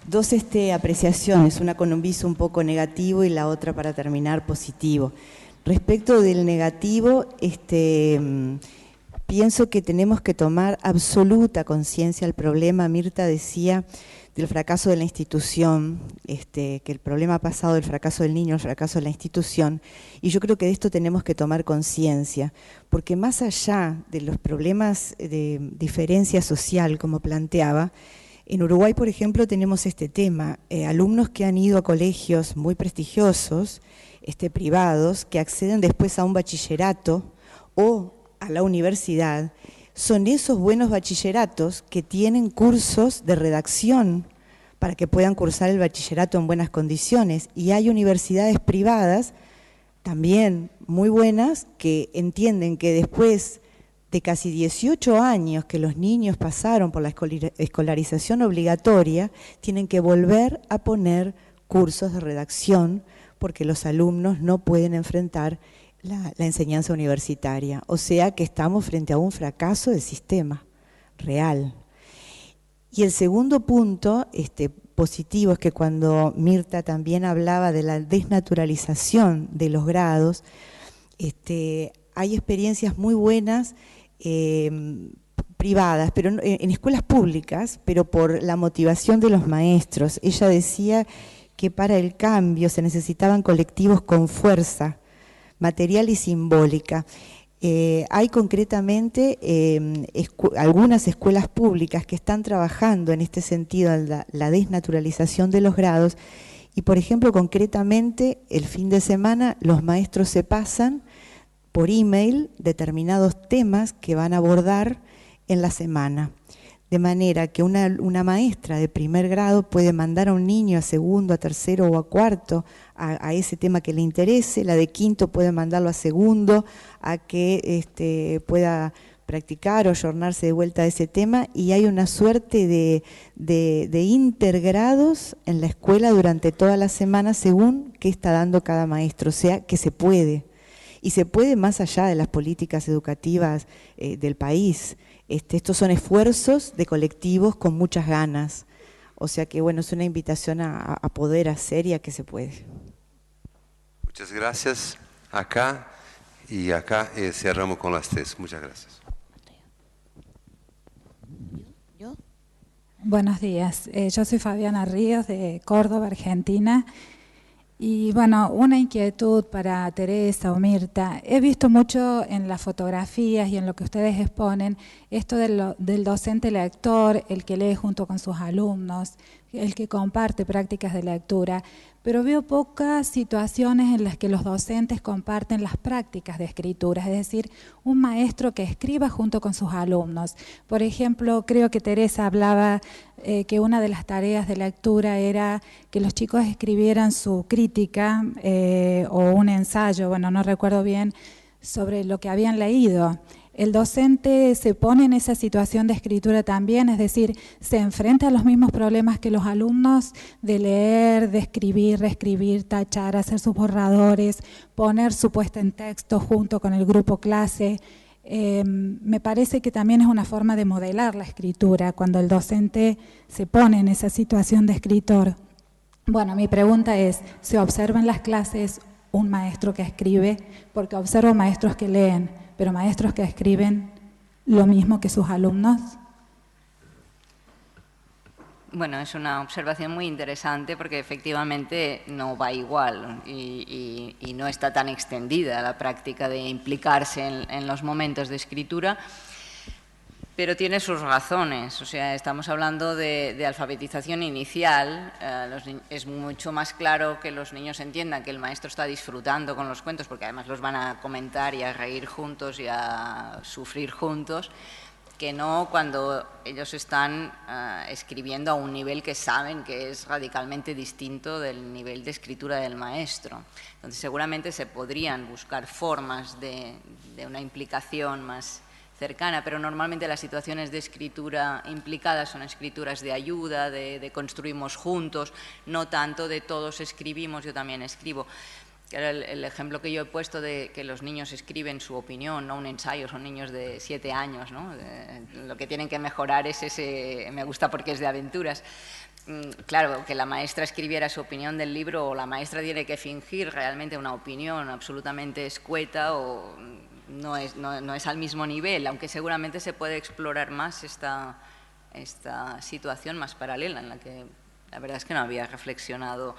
2 apreciaciones, una con un viso un poco negativo y la otra, para terminar, positivo. Respecto del negativo, pienso que tenemos que tomar absoluta conciencia del problema. Mirta decía del fracaso de la institución, que el problema pasado del fracaso del niño, el fracaso de la institución, y yo creo que de esto tenemos que tomar conciencia, porque más allá de los problemas de diferencia social, como planteaba, en Uruguay, por ejemplo, tenemos este tema, alumnos que han ido a colegios muy prestigiosos, privados, que acceden después a un bachillerato o a la universidad, son esos buenos bachilleratos que tienen cursos de redacción para que puedan cursar el bachillerato en buenas condiciones. Y hay universidades privadas también muy buenas que entienden que después de casi 18 años que los niños pasaron por la escolarización obligatoria, tienen que volver a poner cursos de redacción porque los alumnos no pueden enfrentar la enseñanza universitaria. O sea que estamos frente a un fracaso del sistema real. Y el segundo punto positivo es que cuando Mirta también hablaba de la desnaturalización de los grados, hay experiencias muy buenas privadas, pero en escuelas públicas, pero por la motivación de los maestros. Ella decía que para el cambio se necesitaban colectivos con fuerza material y simbólica. Hay concretamente algunas escuelas públicas que están trabajando en este sentido, en la desnaturalización de los grados, y por ejemplo, concretamente, el fin de semana los maestros se pasan por email determinados temas que van a abordar en la semana. De manera que una maestra de primer grado puede mandar a un niño a segundo, a tercero o a cuarto a ese tema que le interese, la de quinto puede mandarlo a segundo a que pueda practicar o ayornarse de vuelta a ese tema, y hay una suerte de intergrados en la escuela durante toda la semana según qué está dando cada maestro, o sea que se puede. Y se puede más allá de las políticas educativas del país. Estos son esfuerzos de colectivos con muchas ganas. O sea que, bueno, es una invitación a poder hacer y a que se puede. Muchas gracias. Acá y acá cerramos con las tres. Muchas gracias. ¿Yo? Buenos días. Yo soy Fabiana Ríos de Córdoba, Argentina. Y bueno, una inquietud para Teresa o Mirta. He visto mucho en las fotografías y en lo que ustedes exponen esto del docente lector, el que lee junto con sus alumnos, el que comparte prácticas de lectura, pero veo pocas situaciones en las que los docentes comparten las prácticas de escritura, es decir, un maestro que escriba junto con sus alumnos. Por ejemplo, creo que Teresa hablaba que una de las tareas de lectura era que los chicos escribieran su crítica o un ensayo, bueno, no recuerdo bien, sobre lo que habían leído. El docente se pone en esa situación de escritura también, es decir, se enfrenta a los mismos problemas que los alumnos de leer, de escribir, reescribir, tachar, hacer sus borradores, poner su puesta en texto junto con el grupo clase. Me parece que también es una forma de modelar la escritura cuando el docente se pone en esa situación de escritor. Bueno, mi pregunta es, ¿se observa en las clases un maestro que escribe? Porque observo maestros que leen, pero maestros que escriben lo mismo que sus alumnos. Bueno, es una observación muy interesante porque efectivamente no va igual y no está tan extendida la práctica de implicarse en los momentos de escritura, pero tiene sus razones. O sea, estamos hablando de alfabetización inicial. Es mucho más claro que los niños entiendan que el maestro está disfrutando con los cuentos, porque además los van a comentar y a reír juntos y a sufrir juntos, que no cuando ellos están escribiendo a un nivel que saben que es radicalmente distinto del nivel de escritura del maestro. Entonces, seguramente se podrían buscar formas de una implicación más cercana, pero normalmente las situaciones de escritura implicadas son escrituras de ayuda, de construimos juntos, no tanto de todos escribimos, yo también escribo. El ejemplo que yo he puesto de que los niños escriben su opinión, no un ensayo, son niños de 7 años, ¿no? Lo que tienen que mejorar es ese, me gusta porque es de aventuras. Claro, que la maestra escribiera su opinión del libro, o la maestra tiene que fingir realmente una opinión absolutamente escueta, o no es al mismo nivel, aunque seguramente se puede explorar más esta situación más paralela, en la que la verdad es que no había reflexionado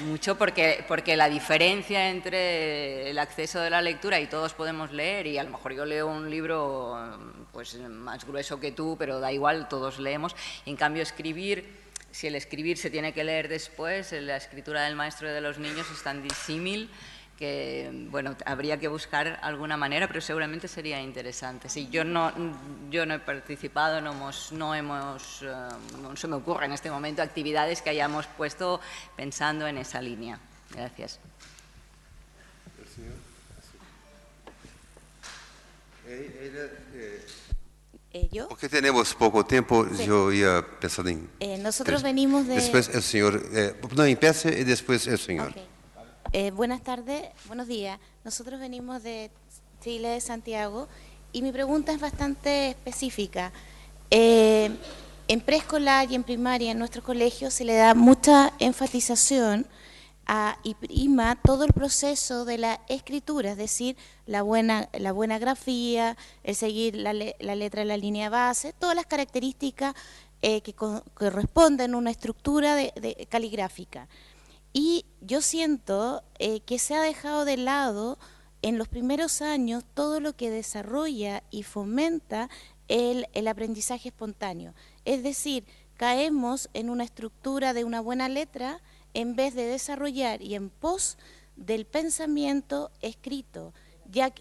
mucho, porque la diferencia entre el acceso de la lectura y todos podemos leer, y a lo mejor yo leo un libro pues más grueso que tú, pero da igual, todos leemos. En cambio, escribir, si el escribir se tiene que leer después, la escritura del maestro y de los niños es tan disímil que, bueno, habría que buscar alguna manera, pero seguramente sería interesante. Sí, yo no he participado, no se me ocurre en este momento actividades que hayamos puesto pensando en esa línea. Gracias. Porque tenemos poco tiempo, sí. Yo iba pensando en... nosotros venimos de... Después el señor... no, empiece y después el señor. Okay. Buenas tardes, buenos días. Nosotros venimos de Chile, de Santiago, y mi pregunta es bastante específica. En preescolar y en primaria, en nuestro colegio, se le da mucha enfatización y prima todo el proceso de la escritura, es decir, la buena grafía, el seguir la letra de la línea base, todas las características que corresponden a una estructura de caligráfica. Y yo siento que se ha dejado de lado en los primeros años todo lo que desarrolla y fomenta el aprendizaje espontáneo. Es decir, caemos en una estructura de una buena letra en vez de desarrollar y en pos del pensamiento escrito, ya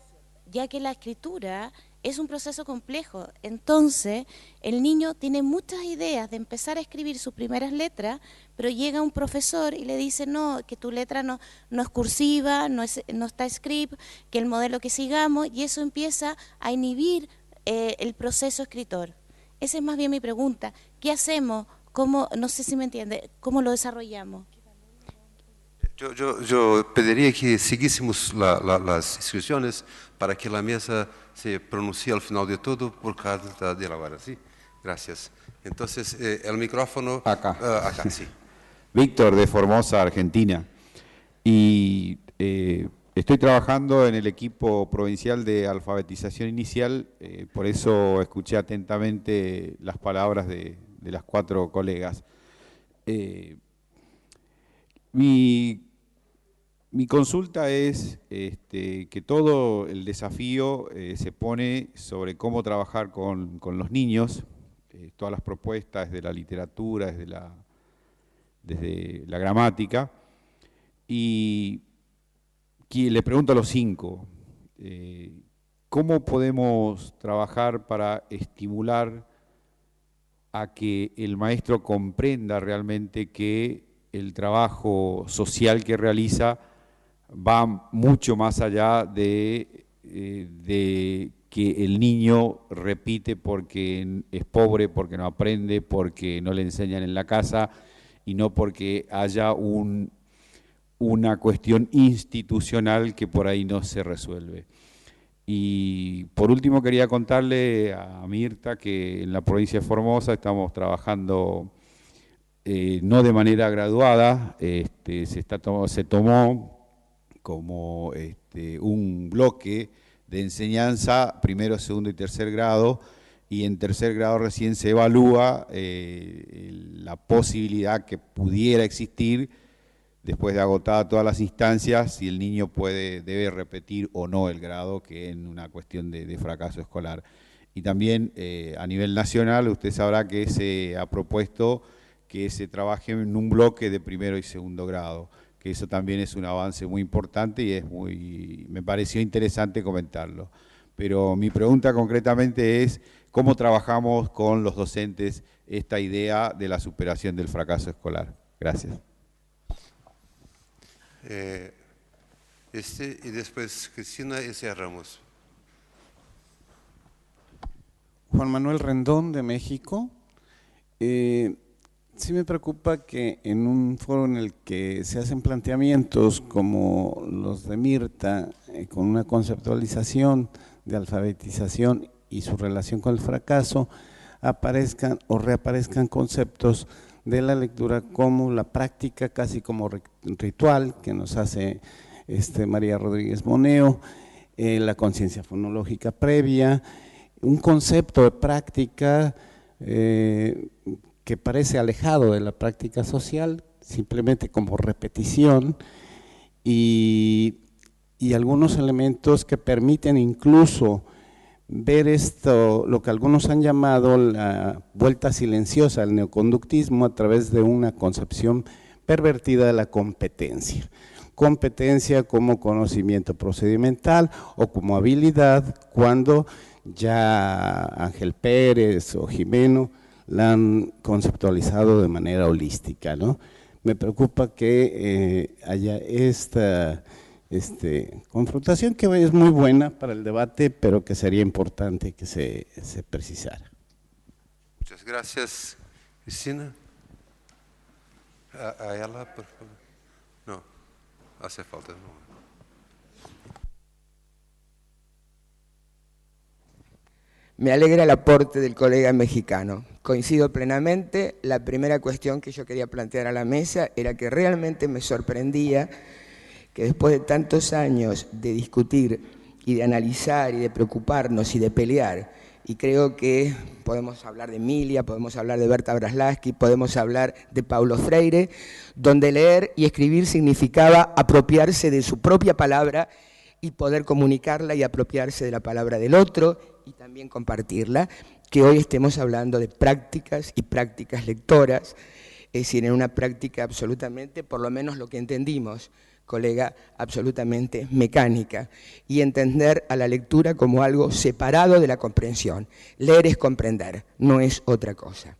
que la escritura es un proceso complejo. Entonces, el niño tiene muchas ideas de empezar a escribir sus primeras letras, pero llega un profesor y le dice, no, que tu letra no es cursiva, no está script, que el modelo que sigamos, y eso empieza a inhibir el proceso escritor. Esa es más bien mi pregunta. ¿Qué hacemos? ¿Cómo, no sé si me entiende, cómo lo desarrollamos? Yo pediría que siguiésemos las instrucciones para que la mesa se pronuncie al final de todo por cada de la hora, ¿sí? Gracias. Entonces, el micrófono... Acá. Acá, sí. Víctor, de Formosa, Argentina. Y estoy trabajando en el equipo provincial de alfabetización inicial, por eso escuché atentamente las palabras de las 4 colegas. Mi consulta es que todo el desafío se pone sobre cómo trabajar con los niños, todas las propuestas desde la literatura, desde la gramática, y le pregunto a los 5, ¿cómo podemos trabajar para estimular a que el maestro comprenda realmente que el trabajo social que realiza va mucho más allá de que el niño repite porque es pobre, porque no aprende, porque no le enseñan en la casa y no porque haya una cuestión institucional que por ahí no se resuelve? Y por último quería contarle a Mirta que en la provincia de Formosa estamos trabajando no de manera graduada, se tomó como un bloque de enseñanza, primero, segundo y tercer grado, y en tercer grado recién se evalúa la posibilidad que pudiera existir, después de agotar todas las instancias, si el niño debe repetir o no el grado, que es una cuestión de fracaso escolar. Y también a nivel nacional, usted sabrá que se ha propuesto que se trabaje en un bloque de primero y segundo grado, que eso también es un avance muy importante y me pareció interesante comentarlo. Pero mi pregunta concretamente es, ¿cómo trabajamos con los docentes esta idea de la superación del fracaso escolar? Gracias. Y después Cristina y cerramos. Juan Manuel Rendón, de México. Sí me preocupa que en un foro en el que se hacen planteamientos como los de Mirta, con una conceptualización de alfabetización y su relación con el fracaso, aparezcan o reaparezcan conceptos de la lectura como la práctica, casi como ritual, que nos hace María Rodríguez Moneo, la conciencia fonológica previa, un concepto de práctica que parece alejado de la práctica social, simplemente como repetición, y algunos elementos que permiten incluso ver esto, lo que algunos han llamado la vuelta silenciosa, el neoconductismo, a través de una concepción pervertida de la competencia. competencia como conocimiento procedimental o como habilidad cuando ya Ángel Pérez o Jimeno la han conceptualizado de manera holística, ¿no? Me preocupa que haya esta confrontación que es muy buena para el debate, pero que sería importante que se precisara. Muchas gracias, Cristina. A ela, por favor. No, hace falta. No. Me alegra el aporte del colega mexicano. Coincido plenamente. La primera cuestión que yo quería plantear a la mesa era que realmente me sorprendía que después de tantos años de discutir y de analizar y de preocuparnos y de pelear, y creo que podemos hablar de Emilia, podemos hablar de Berta Braslavsky, podemos hablar de Paulo Freire, donde leer y escribir significaba apropiarse de su propia palabra y poder comunicarla y apropiarse de la palabra del otro y también compartirla, que hoy estemos hablando de prácticas y prácticas lectoras, es decir, en una práctica absolutamente, por lo menos lo que entendimos, colega, absolutamente mecánica, y entender a la lectura como algo separado de la comprensión. Leer es comprender, no es otra cosa.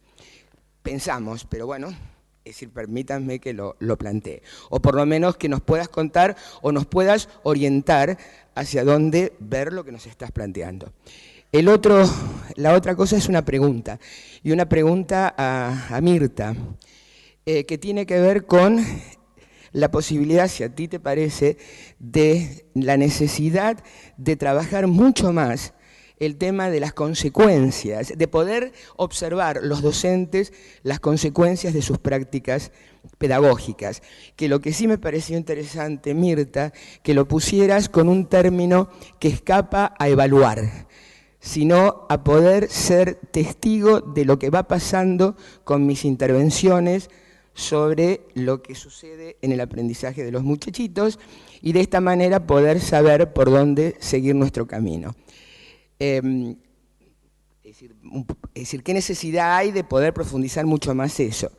Pensamos, pero bueno, es decir, permítanme que lo plantee, o por lo menos que nos puedas contar o nos puedas orientar hacia dónde ver lo que nos estás planteando. La otra cosa es una pregunta, y una pregunta a Mirta, que tiene que ver con la posibilidad, si a ti te parece, de la necesidad de trabajar mucho más el tema de las consecuencias, de poder observar los docentes las consecuencias de sus prácticas pedagógicas, que lo que sí me pareció interesante, Mirta, que lo pusieras con un término que escapa a evaluar, sino a poder ser testigo de lo que va pasando con mis intervenciones sobre lo que sucede en el aprendizaje de los muchachitos y de esta manera poder saber por dónde seguir nuestro camino. Es decir, ¿qué necesidad hay de poder profundizar mucho más eso?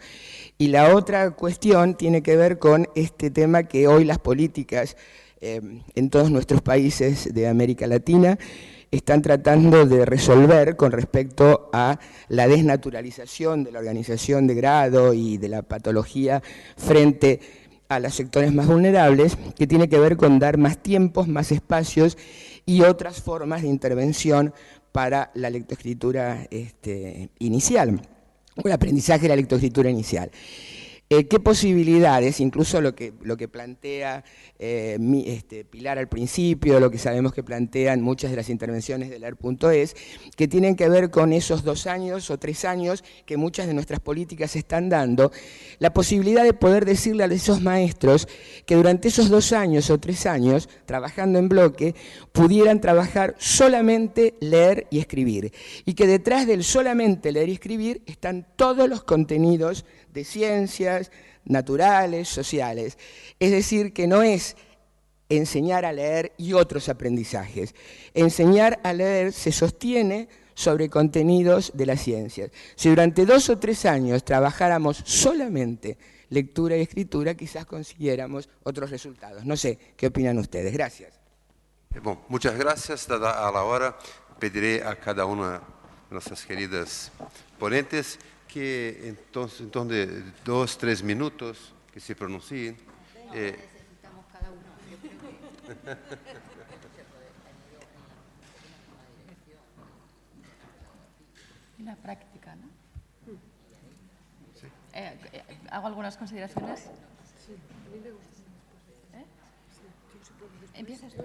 Y la otra cuestión tiene que ver con este tema que hoy las políticas en todos nuestros países de América Latina están tratando de resolver con respecto a la desnaturalización de la organización de grado y de la patología frente a los sectores más vulnerables, que tiene que ver con dar más tiempos, más espacios y otras formas de intervención para la lectoescritura inicial, o el aprendizaje de la lectoescritura inicial. ¿Qué posibilidades, incluso lo que plantea Pilar al principio, lo que sabemos que plantean muchas de las intervenciones de Leer.es, que tienen que ver con esos 2 años o 3 años que muchas de nuestras políticas están dando, la posibilidad de poder decirle a esos maestros que durante esos 2 años o 3 años, trabajando en bloque, pudieran trabajar solamente leer y escribir, y que detrás del solamente leer y escribir están todos los contenidos de ciencias, naturales, sociales. Es decir, que no es enseñar a leer y otros aprendizajes. Enseñar a leer se sostiene sobre contenidos de las ciencias. Si durante 2 o 3 años trabajáramos solamente lectura y escritura, quizás consiguiéramos otros resultados. No sé, ¿qué opinan ustedes? Gracias. Bom, muchas gracias. Dada a la hora, pediré a cada una de nuestras queridas ponentes que entonces, en torno de 2 o 3 minutos que se pronuncien. Necesitamos cada uno. Yo creo que... Una práctica, ¿no? Sí. ¿Hago algunas consideraciones? Sí, a mí me gusta. ¿Empiezas tú?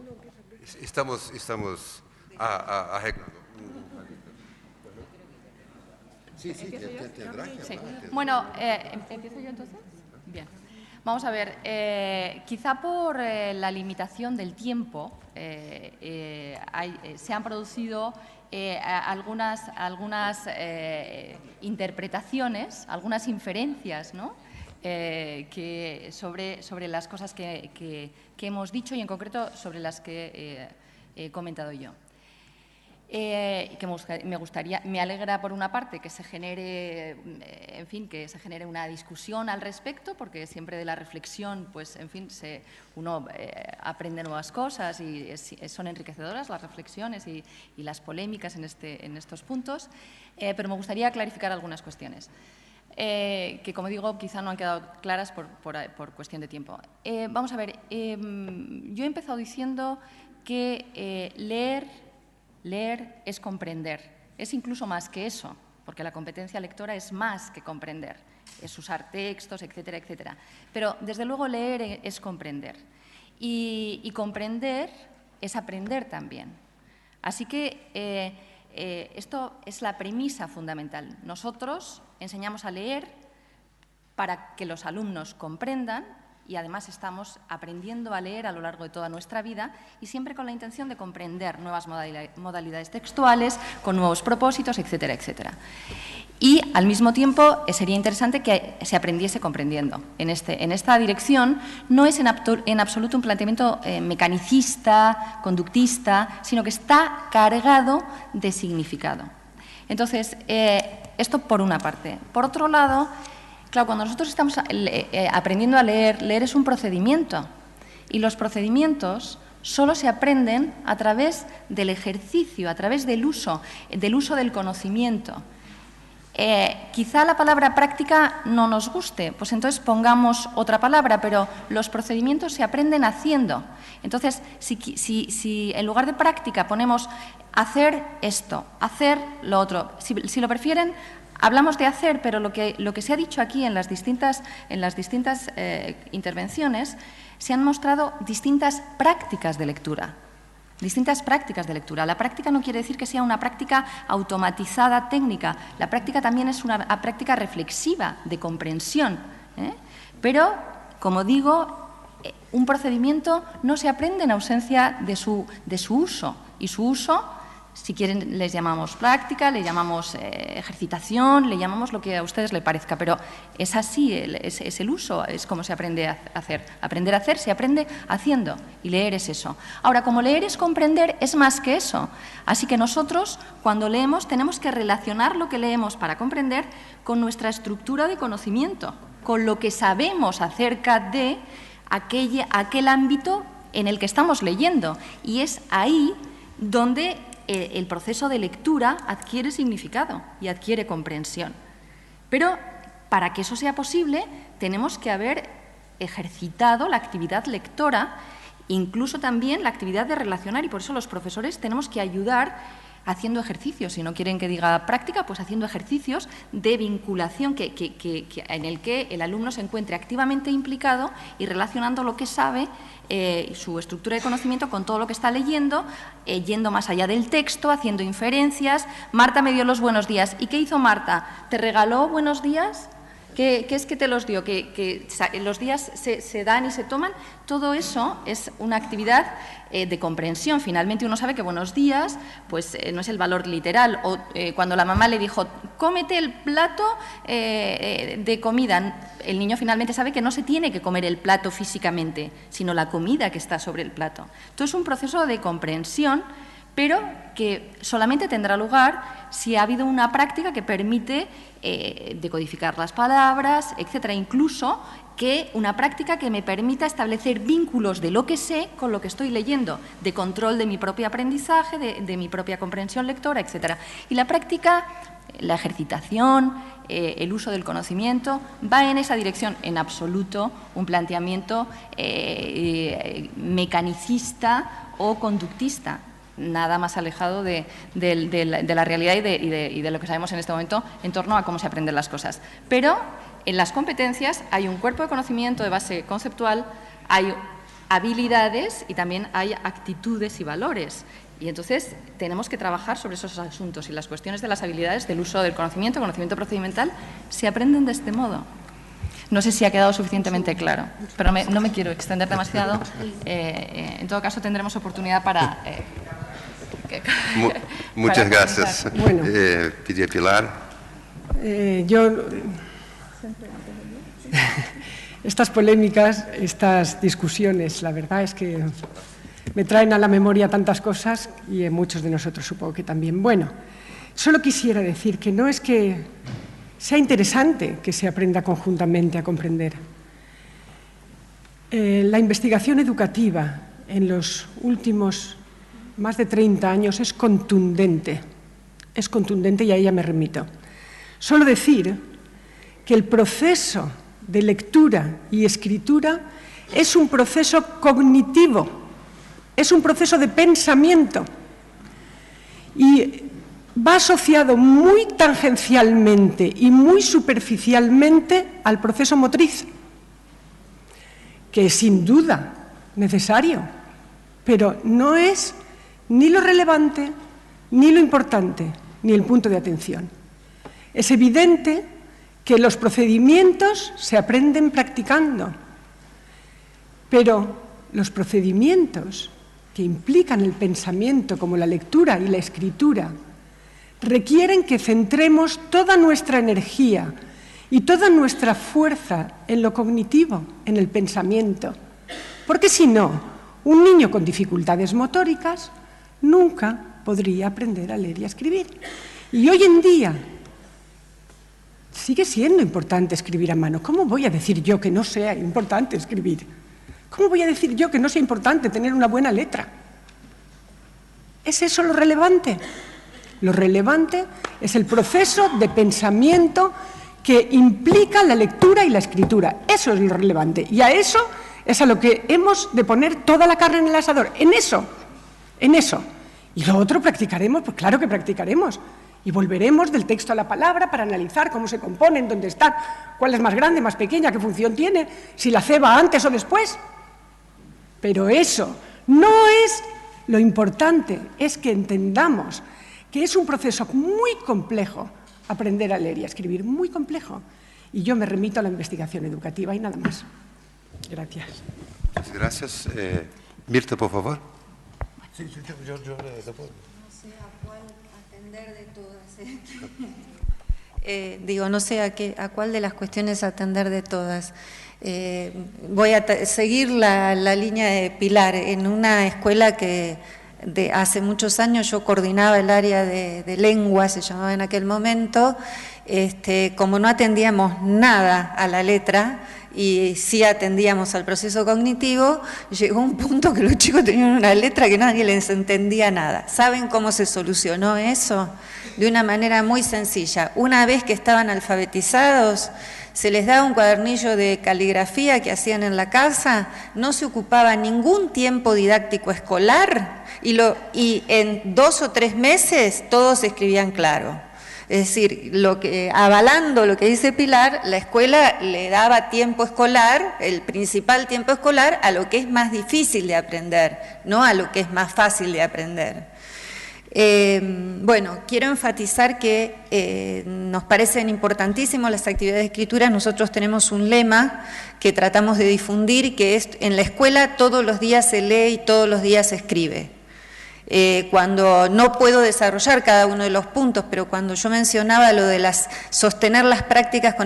Estamos arreglando. Sí, tendrá que hablar. Bueno, ¿empiezo yo entonces? Bien. Vamos a ver, quizá por la limitación del tiempo se han producido algunas interpretaciones, algunas inferencias, ¿no? Sobre las cosas que hemos dicho y en concreto sobre las que he comentado yo. que me alegra por una parte que se genere, en fin, que se genere una discusión al respecto, porque siempre de la reflexión, pues, en fin, uno aprende nuevas cosas y son enriquecedoras las reflexiones y las polémicas en estos puntos, pero me gustaría clarificar algunas cuestiones. Que, como digo, quizá no han quedado claras por cuestión de tiempo. Vamos a ver, yo he empezado diciendo que leer es comprender, es incluso más que eso, porque la competencia lectora es más que comprender, es usar textos, etcétera, etcétera. Pero, desde luego, leer es comprender. Y comprender es aprender también. Así que esto es la premisa fundamental. Nosotros enseñamos a leer para que los alumnos comprendan y además estamos aprendiendo a leer a lo largo de toda nuestra vida y siempre con la intención de comprender nuevas modalidades textuales, con nuevos propósitos, etcétera, etcétera. Y, al mismo tiempo, sería interesante que se aprendiese comprendiendo. En esta dirección no es en absoluto un planteamiento mecanicista, conductista, sino que está cargado de significado. Entonces, esto por una parte. Por otro lado, claro, cuando nosotros estamos aprendiendo a leer, leer es un procedimiento y los procedimientos solo se aprenden a través del ejercicio, a través del uso del conocimiento. Quizá la palabra práctica no nos guste, pues entonces pongamos otra palabra, pero los procedimientos se aprenden haciendo. Entonces, si en lugar de práctica ponemos hacer esto, hacer lo otro, si lo prefieren, hablamos de hacer, pero lo que se ha dicho aquí en las distintas intervenciones, se han mostrado distintas prácticas de lectura. Distintas prácticas de lectura. La práctica no quiere decir que sea una práctica automatizada técnica. La práctica también es una práctica reflexiva, de comprensión. Pero, como digo, un procedimiento no se aprende en ausencia de su uso. Y su uso, si quieren, les llamamos práctica, le llamamos ejercitación, le llamamos lo que a ustedes les parezca, pero es así, es el uso, es como se aprende a hacer. Aprender a hacer se aprende haciendo y leer es eso. Ahora, como leer es comprender, es más que eso. Así que nosotros, cuando leemos, tenemos que relacionar lo que leemos para comprender con nuestra estructura de conocimiento, con lo que sabemos acerca de aquel ámbito en el que estamos leyendo. Y es ahí donde el proceso de lectura adquiere significado y adquiere comprensión. Pero para que eso sea posible, tenemos que haber ejercitado la actividad lectora, incluso también la actividad de relacionar, y por eso los profesores tenemos que ayudar haciendo ejercicios. Si no quieren que diga práctica, pues haciendo ejercicios de vinculación en el que el alumno se encuentre activamente implicado y relacionando lo que sabe, su estructura de conocimiento, con todo lo que está leyendo, yendo más allá del texto, haciendo inferencias. Marta me dio los buenos días. ¿Y qué hizo Marta? ¿Te regaló buenos días? ¿Qué es que te los dio? ¿Que los días se dan y se toman? Todo eso es una actividad de comprensión. Finalmente uno sabe que buenos días pues, no es el valor literal. O cuando la mamá le dijo, cómete el plato de comida, el niño finalmente sabe que no se tiene que comer el plato físicamente, sino la comida que está sobre el plato. Entonces es un proceso de comprensión, pero que solamente tendrá lugar si ha habido una práctica que permite decodificar las palabras, etcétera. Incluso que una práctica que me permita establecer vínculos de lo que sé con lo que estoy leyendo, de control de mi propio aprendizaje, de mi propia comprensión lectora, etcétera. Y la práctica, la ejercitación, el uso del conocimiento, va en esa dirección. En absoluto un planteamiento mecanicista o conductista. Nada más alejado de la realidad y de lo que sabemos en este momento en torno a cómo se aprenden las cosas. Pero en las competencias hay un cuerpo de conocimiento de base conceptual, hay habilidades y también hay actitudes y valores. Y entonces tenemos que trabajar sobre esos asuntos y las cuestiones de las habilidades, del uso del conocimiento procedimental, se aprenden de este modo. No sé si ha quedado suficientemente claro, pero no me quiero extender demasiado. En todo caso, tendremos oportunidad para... Muchas gracias. Bueno, Pidió Pilar. Estas polémicas, estas discusiones, la verdad es que me traen a la memoria tantas cosas y en muchos de nosotros supongo que también. Bueno, solo quisiera decir que no es que sea interesante que se aprenda conjuntamente a comprender. La investigación educativa en los últimos más de 30 años es contundente y a ella me remito. Solo decir que el proceso de lectura y escritura es un proceso cognitivo, es un proceso de pensamiento y va asociado muy tangencialmente y muy superficialmente al proceso motriz, que es sin duda necesario, pero no es ni lo relevante, ni lo importante, ni el punto de atención. Es evidente que los procedimientos se aprenden practicando, pero los procedimientos que implican el pensamiento, como la lectura y la escritura, requieren que centremos toda nuestra energía y toda nuestra fuerza en lo cognitivo, en el pensamiento. Porque si no, un niño con dificultades motóricas nunca podría aprender a leer y a escribir. Y hoy en día sigue siendo importante escribir a mano. ¿Cómo voy a decir yo que no sea importante escribir? ¿Cómo voy a decir yo que no sea importante tener una buena letra? ¿Es eso lo relevante? Lo relevante es el proceso de pensamiento que implica la lectura y la escritura. Eso es lo relevante. Y a eso es a lo que hemos de poner toda la carne en el asador. En eso. Y lo otro practicaremos, pues claro que practicaremos. Y volveremos del texto a la palabra para analizar cómo se componen, dónde están, cuál es más grande, más pequeña, qué función tiene, si la C va antes o después. Pero eso no es lo importante, es que entendamos que es un proceso muy complejo aprender a leer y a escribir, muy complejo. Y yo me remito a la investigación educativa y nada más. Gracias. Muchas gracias. Mirta, por favor. Sí, yo no sé a cuál atender de todas. No sé a cuál de las cuestiones atender de todas. Voy a seguir la línea de Pilar. En una escuela que hace muchos años yo coordinaba el área de lengua, se llamaba en aquel momento, como no atendíamos nada a la letra y sí atendíamos al proceso cognitivo, llegó un punto que los chicos tenían una letra que nadie les entendía nada. ¿Saben cómo se solucionó eso? De una manera muy sencilla. Una vez que estaban alfabetizados, se les daba un cuadernillo de caligrafía que hacían en la casa, no se ocupaba ningún tiempo didáctico escolar y en 2 o 3 meses todos escribían claro. Es decir, avalando lo que dice Pilar, la escuela le daba tiempo escolar, el principal tiempo escolar, a lo que es más difícil de aprender, no a lo que es más fácil de aprender. Quiero enfatizar que nos parecen importantísimas las actividades de escritura. Nosotros tenemos un lema que tratamos de difundir, que es: en la escuela todos los días se lee y todos los días se escribe. Cuando no puedo desarrollar cada uno de los puntos, pero cuando yo mencionaba lo de sostener las prácticas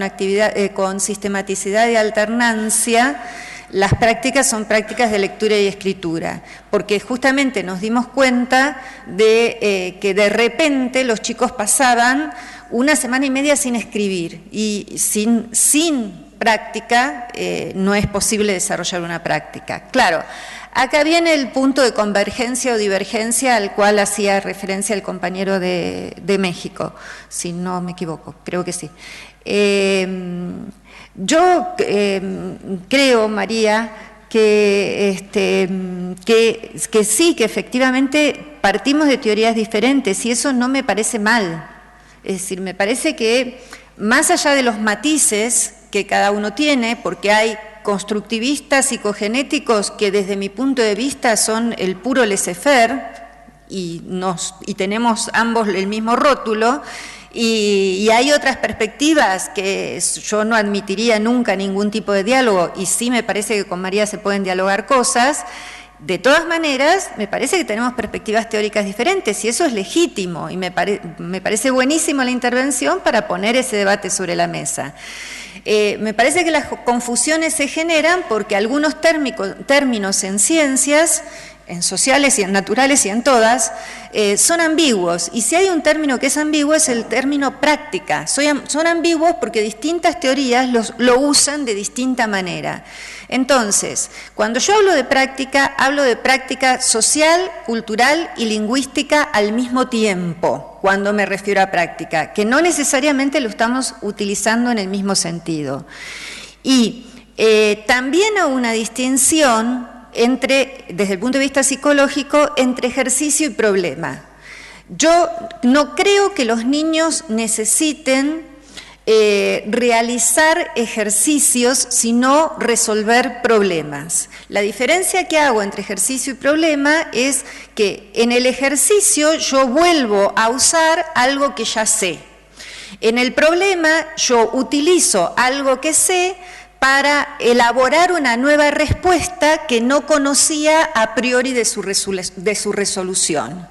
con sistematicidad y alternancia, las prácticas son prácticas de lectura y escritura, porque justamente nos dimos cuenta de que de repente los chicos pasaban 1 semana y media sin escribir, y sin práctica no es posible desarrollar una práctica. Claro, acá viene el punto de convergencia o divergencia al cual hacía referencia el compañero de México, si no me equivoco, creo que sí. Yo creo, María, que sí, que efectivamente partimos de teorías diferentes y eso no me parece mal. Es decir, me parece que más allá de los matices que cada uno tiene, porque hay constructivistas psicogenéticos que desde mi punto de vista son el puro laissez-faire y tenemos ambos el mismo rótulo, y hay otras perspectivas que yo no admitiría nunca ningún tipo de diálogo, y sí me parece que con María se pueden dialogar cosas. De todas maneras, me parece que tenemos perspectivas teóricas diferentes y eso es legítimo, y me parece buenísima la intervención para poner ese debate sobre la mesa. Me parece que las confusiones se generan porque algunos términos en ciencias en sociales y en naturales y en todas, son ambiguos. Y si hay un término que es ambiguo, es el término práctica. Son ambiguos porque distintas teorías lo usan de distinta manera. Entonces, cuando yo hablo de práctica social, cultural y lingüística al mismo tiempo, cuando me refiero a práctica, que no necesariamente lo estamos utilizando en el mismo sentido. Y también hago una distinción desde el punto de vista psicológico, entre ejercicio y problema. Yo no creo que los niños necesiten realizar ejercicios, sino resolver problemas. La diferencia que hago entre ejercicio y problema es que en el ejercicio yo vuelvo a usar algo que ya sé. En el problema yo utilizo algo que sé para elaborar una nueva respuesta que no conocía a priori de su resolución.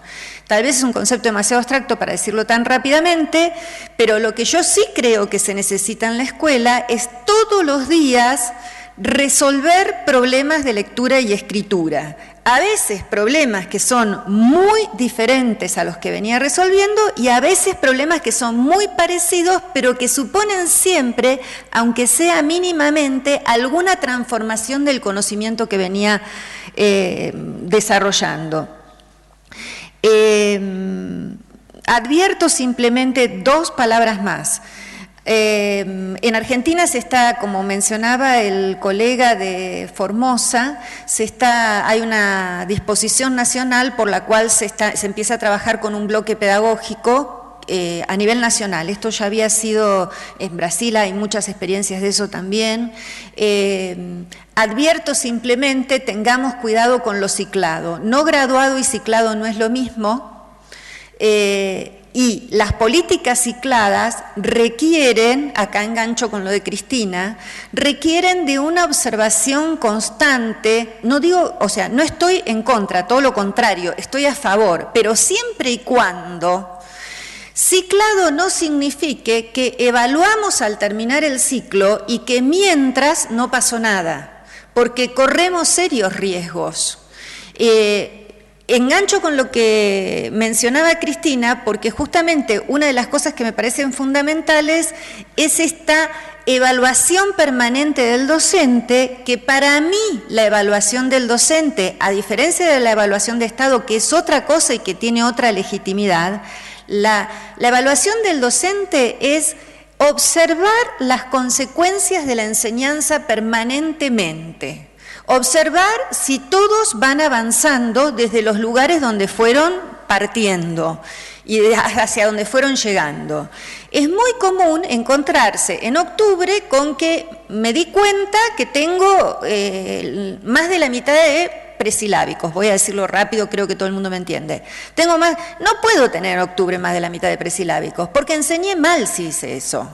Tal vez es un concepto demasiado abstracto para decirlo tan rápidamente, pero lo que yo sí creo que se necesita en la escuela es todos los días resolver problemas de lectura y escritura. A veces problemas que son muy diferentes a los que venía resolviendo y a veces problemas que son muy parecidos, pero que suponen siempre, aunque sea mínimamente, alguna transformación del conocimiento que venía desarrollando. Advierto simplemente 2 palabras más. En Argentina se está, como mencionaba el colega de Formosa, hay una disposición nacional por la cual se empieza a trabajar con un bloque pedagógico a nivel nacional. Esto ya había sido en Brasil, hay muchas experiencias de eso también. Advierto simplemente, tengamos cuidado con lo ciclado. No graduado y ciclado no es lo mismo. Y las políticas cicladas requieren, acá engancho con lo de Cristina, requieren de una observación constante. No digo, o sea, no estoy en contra, todo lo contrario, estoy a favor, pero siempre y cuando ciclado no signifique que evaluamos al terminar el ciclo y que mientras no pasó nada, porque corremos serios riesgos. Engancho con lo que mencionaba Cristina, porque justamente una de las cosas que me parecen fundamentales es esta evaluación permanente del docente, que para mí la evaluación del docente, a diferencia de la evaluación de Estado, que es otra cosa y que tiene otra legitimidad, la evaluación del docente es observar las consecuencias de la enseñanza permanentemente. Observar si todos van avanzando desde los lugares donde fueron partiendo y hacia donde fueron llegando. Es muy común encontrarse en octubre con que me di cuenta que tengo más de la mitad de presilábicos. Voy a decirlo rápido, creo que todo el mundo me entiende. No puedo tener en octubre más de la mitad de presilábicos, porque enseñé mal si hice eso.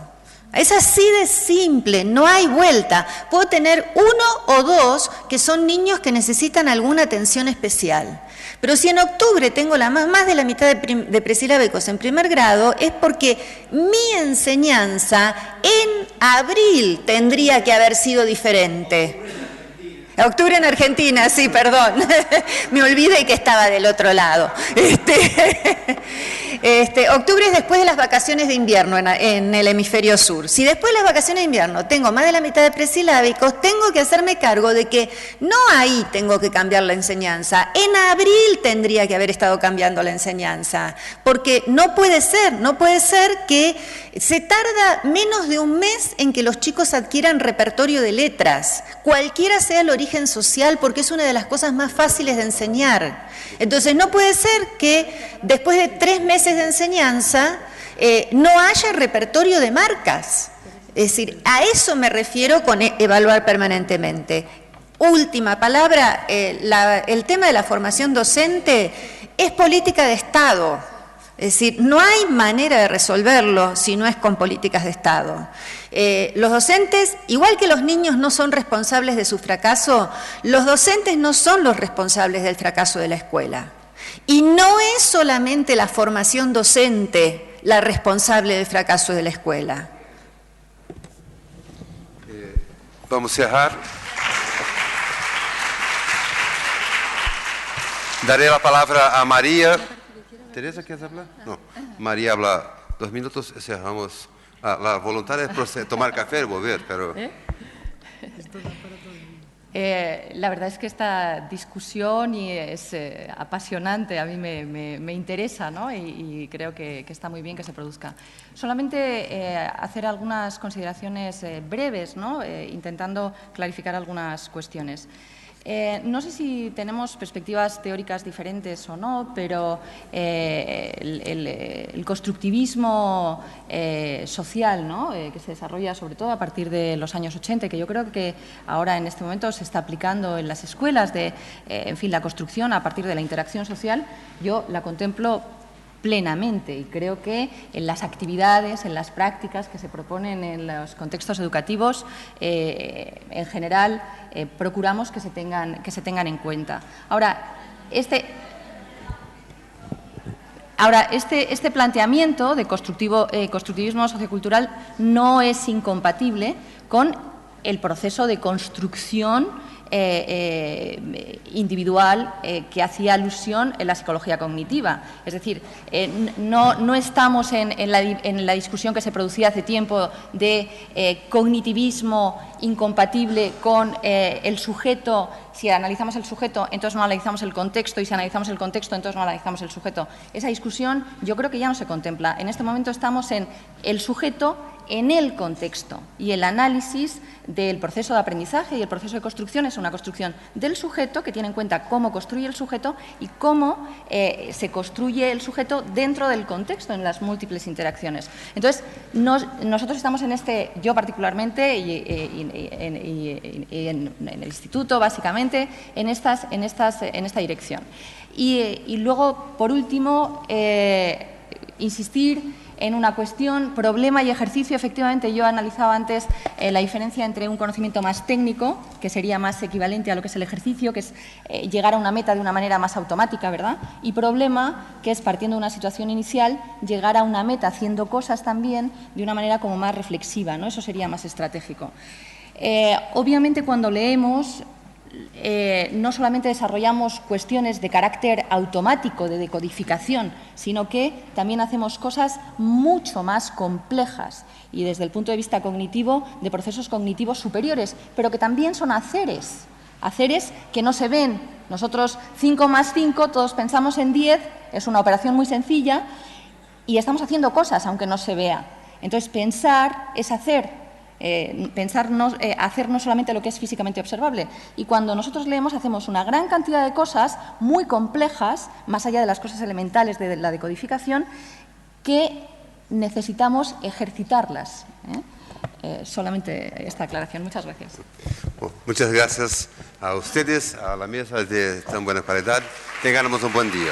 Es así de simple, no hay vuelta. Puedo tener 1 o 2 que son niños que necesitan alguna atención especial. Pero si en octubre tengo más de la mitad de presilábicos en primer grado, es porque mi enseñanza en abril tendría que haber sido diferente. Octubre en Argentina, sí, perdón. Me olvidé que estaba del otro lado. Octubre es después de las vacaciones de invierno en el hemisferio sur. Si después de las vacaciones de invierno tengo más de la mitad de presilábicos, tengo que hacerme cargo de que no ahí tengo que cambiar la enseñanza. En abril tendría que haber estado cambiando la enseñanza. Porque no puede ser que se tarda menos de un mes en que los chicos adquieran repertorio de letras, cualquiera sea el origen social, porque es una de las cosas más fáciles de enseñar. Entonces no puede ser que después de 3 meses de enseñanza no haya repertorio de marcas. Es decir, a eso me refiero con evaluar permanentemente. Última palabra, el tema de la formación docente es política de Estado. Es decir, no hay manera de resolverlo si no es con políticas de Estado. Los docentes, igual que los niños no son responsables de su fracaso, los docentes no son los responsables del fracaso de la escuela. Y no es solamente la formación docente la responsable del fracaso de la escuela. Vamos a cerrar. Daré la palabra a María. ¿Teresa, quieres hablar? No. María habla 2 minutos y cerramos. La voluntad es tomar café y volver, pero... La verdad es que esta discusión es apasionante, a mí me interesa, ¿no? y creo que está muy bien que se produzca. Solamente hacer algunas consideraciones breves, ¿no? Intentando clarificar algunas cuestiones. No sé si tenemos perspectivas teóricas diferentes o no, pero el constructivismo social, ¿no? Que se desarrolla sobre todo a partir de los años 80, que yo creo que ahora en este momento se está aplicando en las escuelas, en fin, la construcción a partir de la interacción social, yo la contemplo plenamente y creo que en las actividades, en las prácticas que se proponen en los contextos educativos, en general procuramos que se tengan en cuenta. Ahora, este planteamiento de constructivismo sociocultural no es incompatible con el proceso de construcción individual que hacía alusión en la psicología cognitiva. Es decir, no estamos en la discusión que se producía hace tiempo de cognitivismo incompatible con el sujeto. Si analizamos el sujeto, entonces no analizamos el contexto, y si analizamos el contexto, entonces no analizamos el sujeto. Esa discusión yo creo que ya no se contempla. En este momento estamos en el sujeto en el contexto, y el análisis del proceso de aprendizaje y el proceso de construcción es una construcción del sujeto que tiene en cuenta cómo construye el sujeto y cómo se construye el sujeto dentro del contexto en las múltiples interacciones. Entonces, nosotros estamos en yo particularmente y en el instituto básicamente en esta dirección. Y luego, por último, insistir en una cuestión, problema y ejercicio. Efectivamente, yo analizaba antes la diferencia entre un conocimiento más técnico, que sería más equivalente a lo que es el ejercicio, que es llegar a una meta de una manera más automática, ¿verdad? Y problema, que es, partiendo de una situación inicial, llegar a una meta haciendo cosas también de una manera como más reflexiva, ¿no? Eso sería más estratégico. Obviamente, cuando leemos, no solamente desarrollamos cuestiones de carácter automático, de decodificación, sino que también hacemos cosas mucho más complejas y desde el punto de vista cognitivo, de procesos cognitivos superiores, pero que también son haceres que no se ven. Nosotros 5 más 5, todos pensamos en 10, es una operación muy sencilla y estamos haciendo cosas aunque no se vea. Entonces, pensar es hacer. Hacer no solamente lo que es físicamente observable. Y cuando nosotros leemos, hacemos una gran cantidad de cosas muy complejas, más allá de las cosas elementales de la decodificación, que necesitamos ejercitarlas. Solamente esta aclaración. Muchas gracias. Bueno, muchas gracias a ustedes, a la mesa de tan buena calidad. Tengamos un buen día.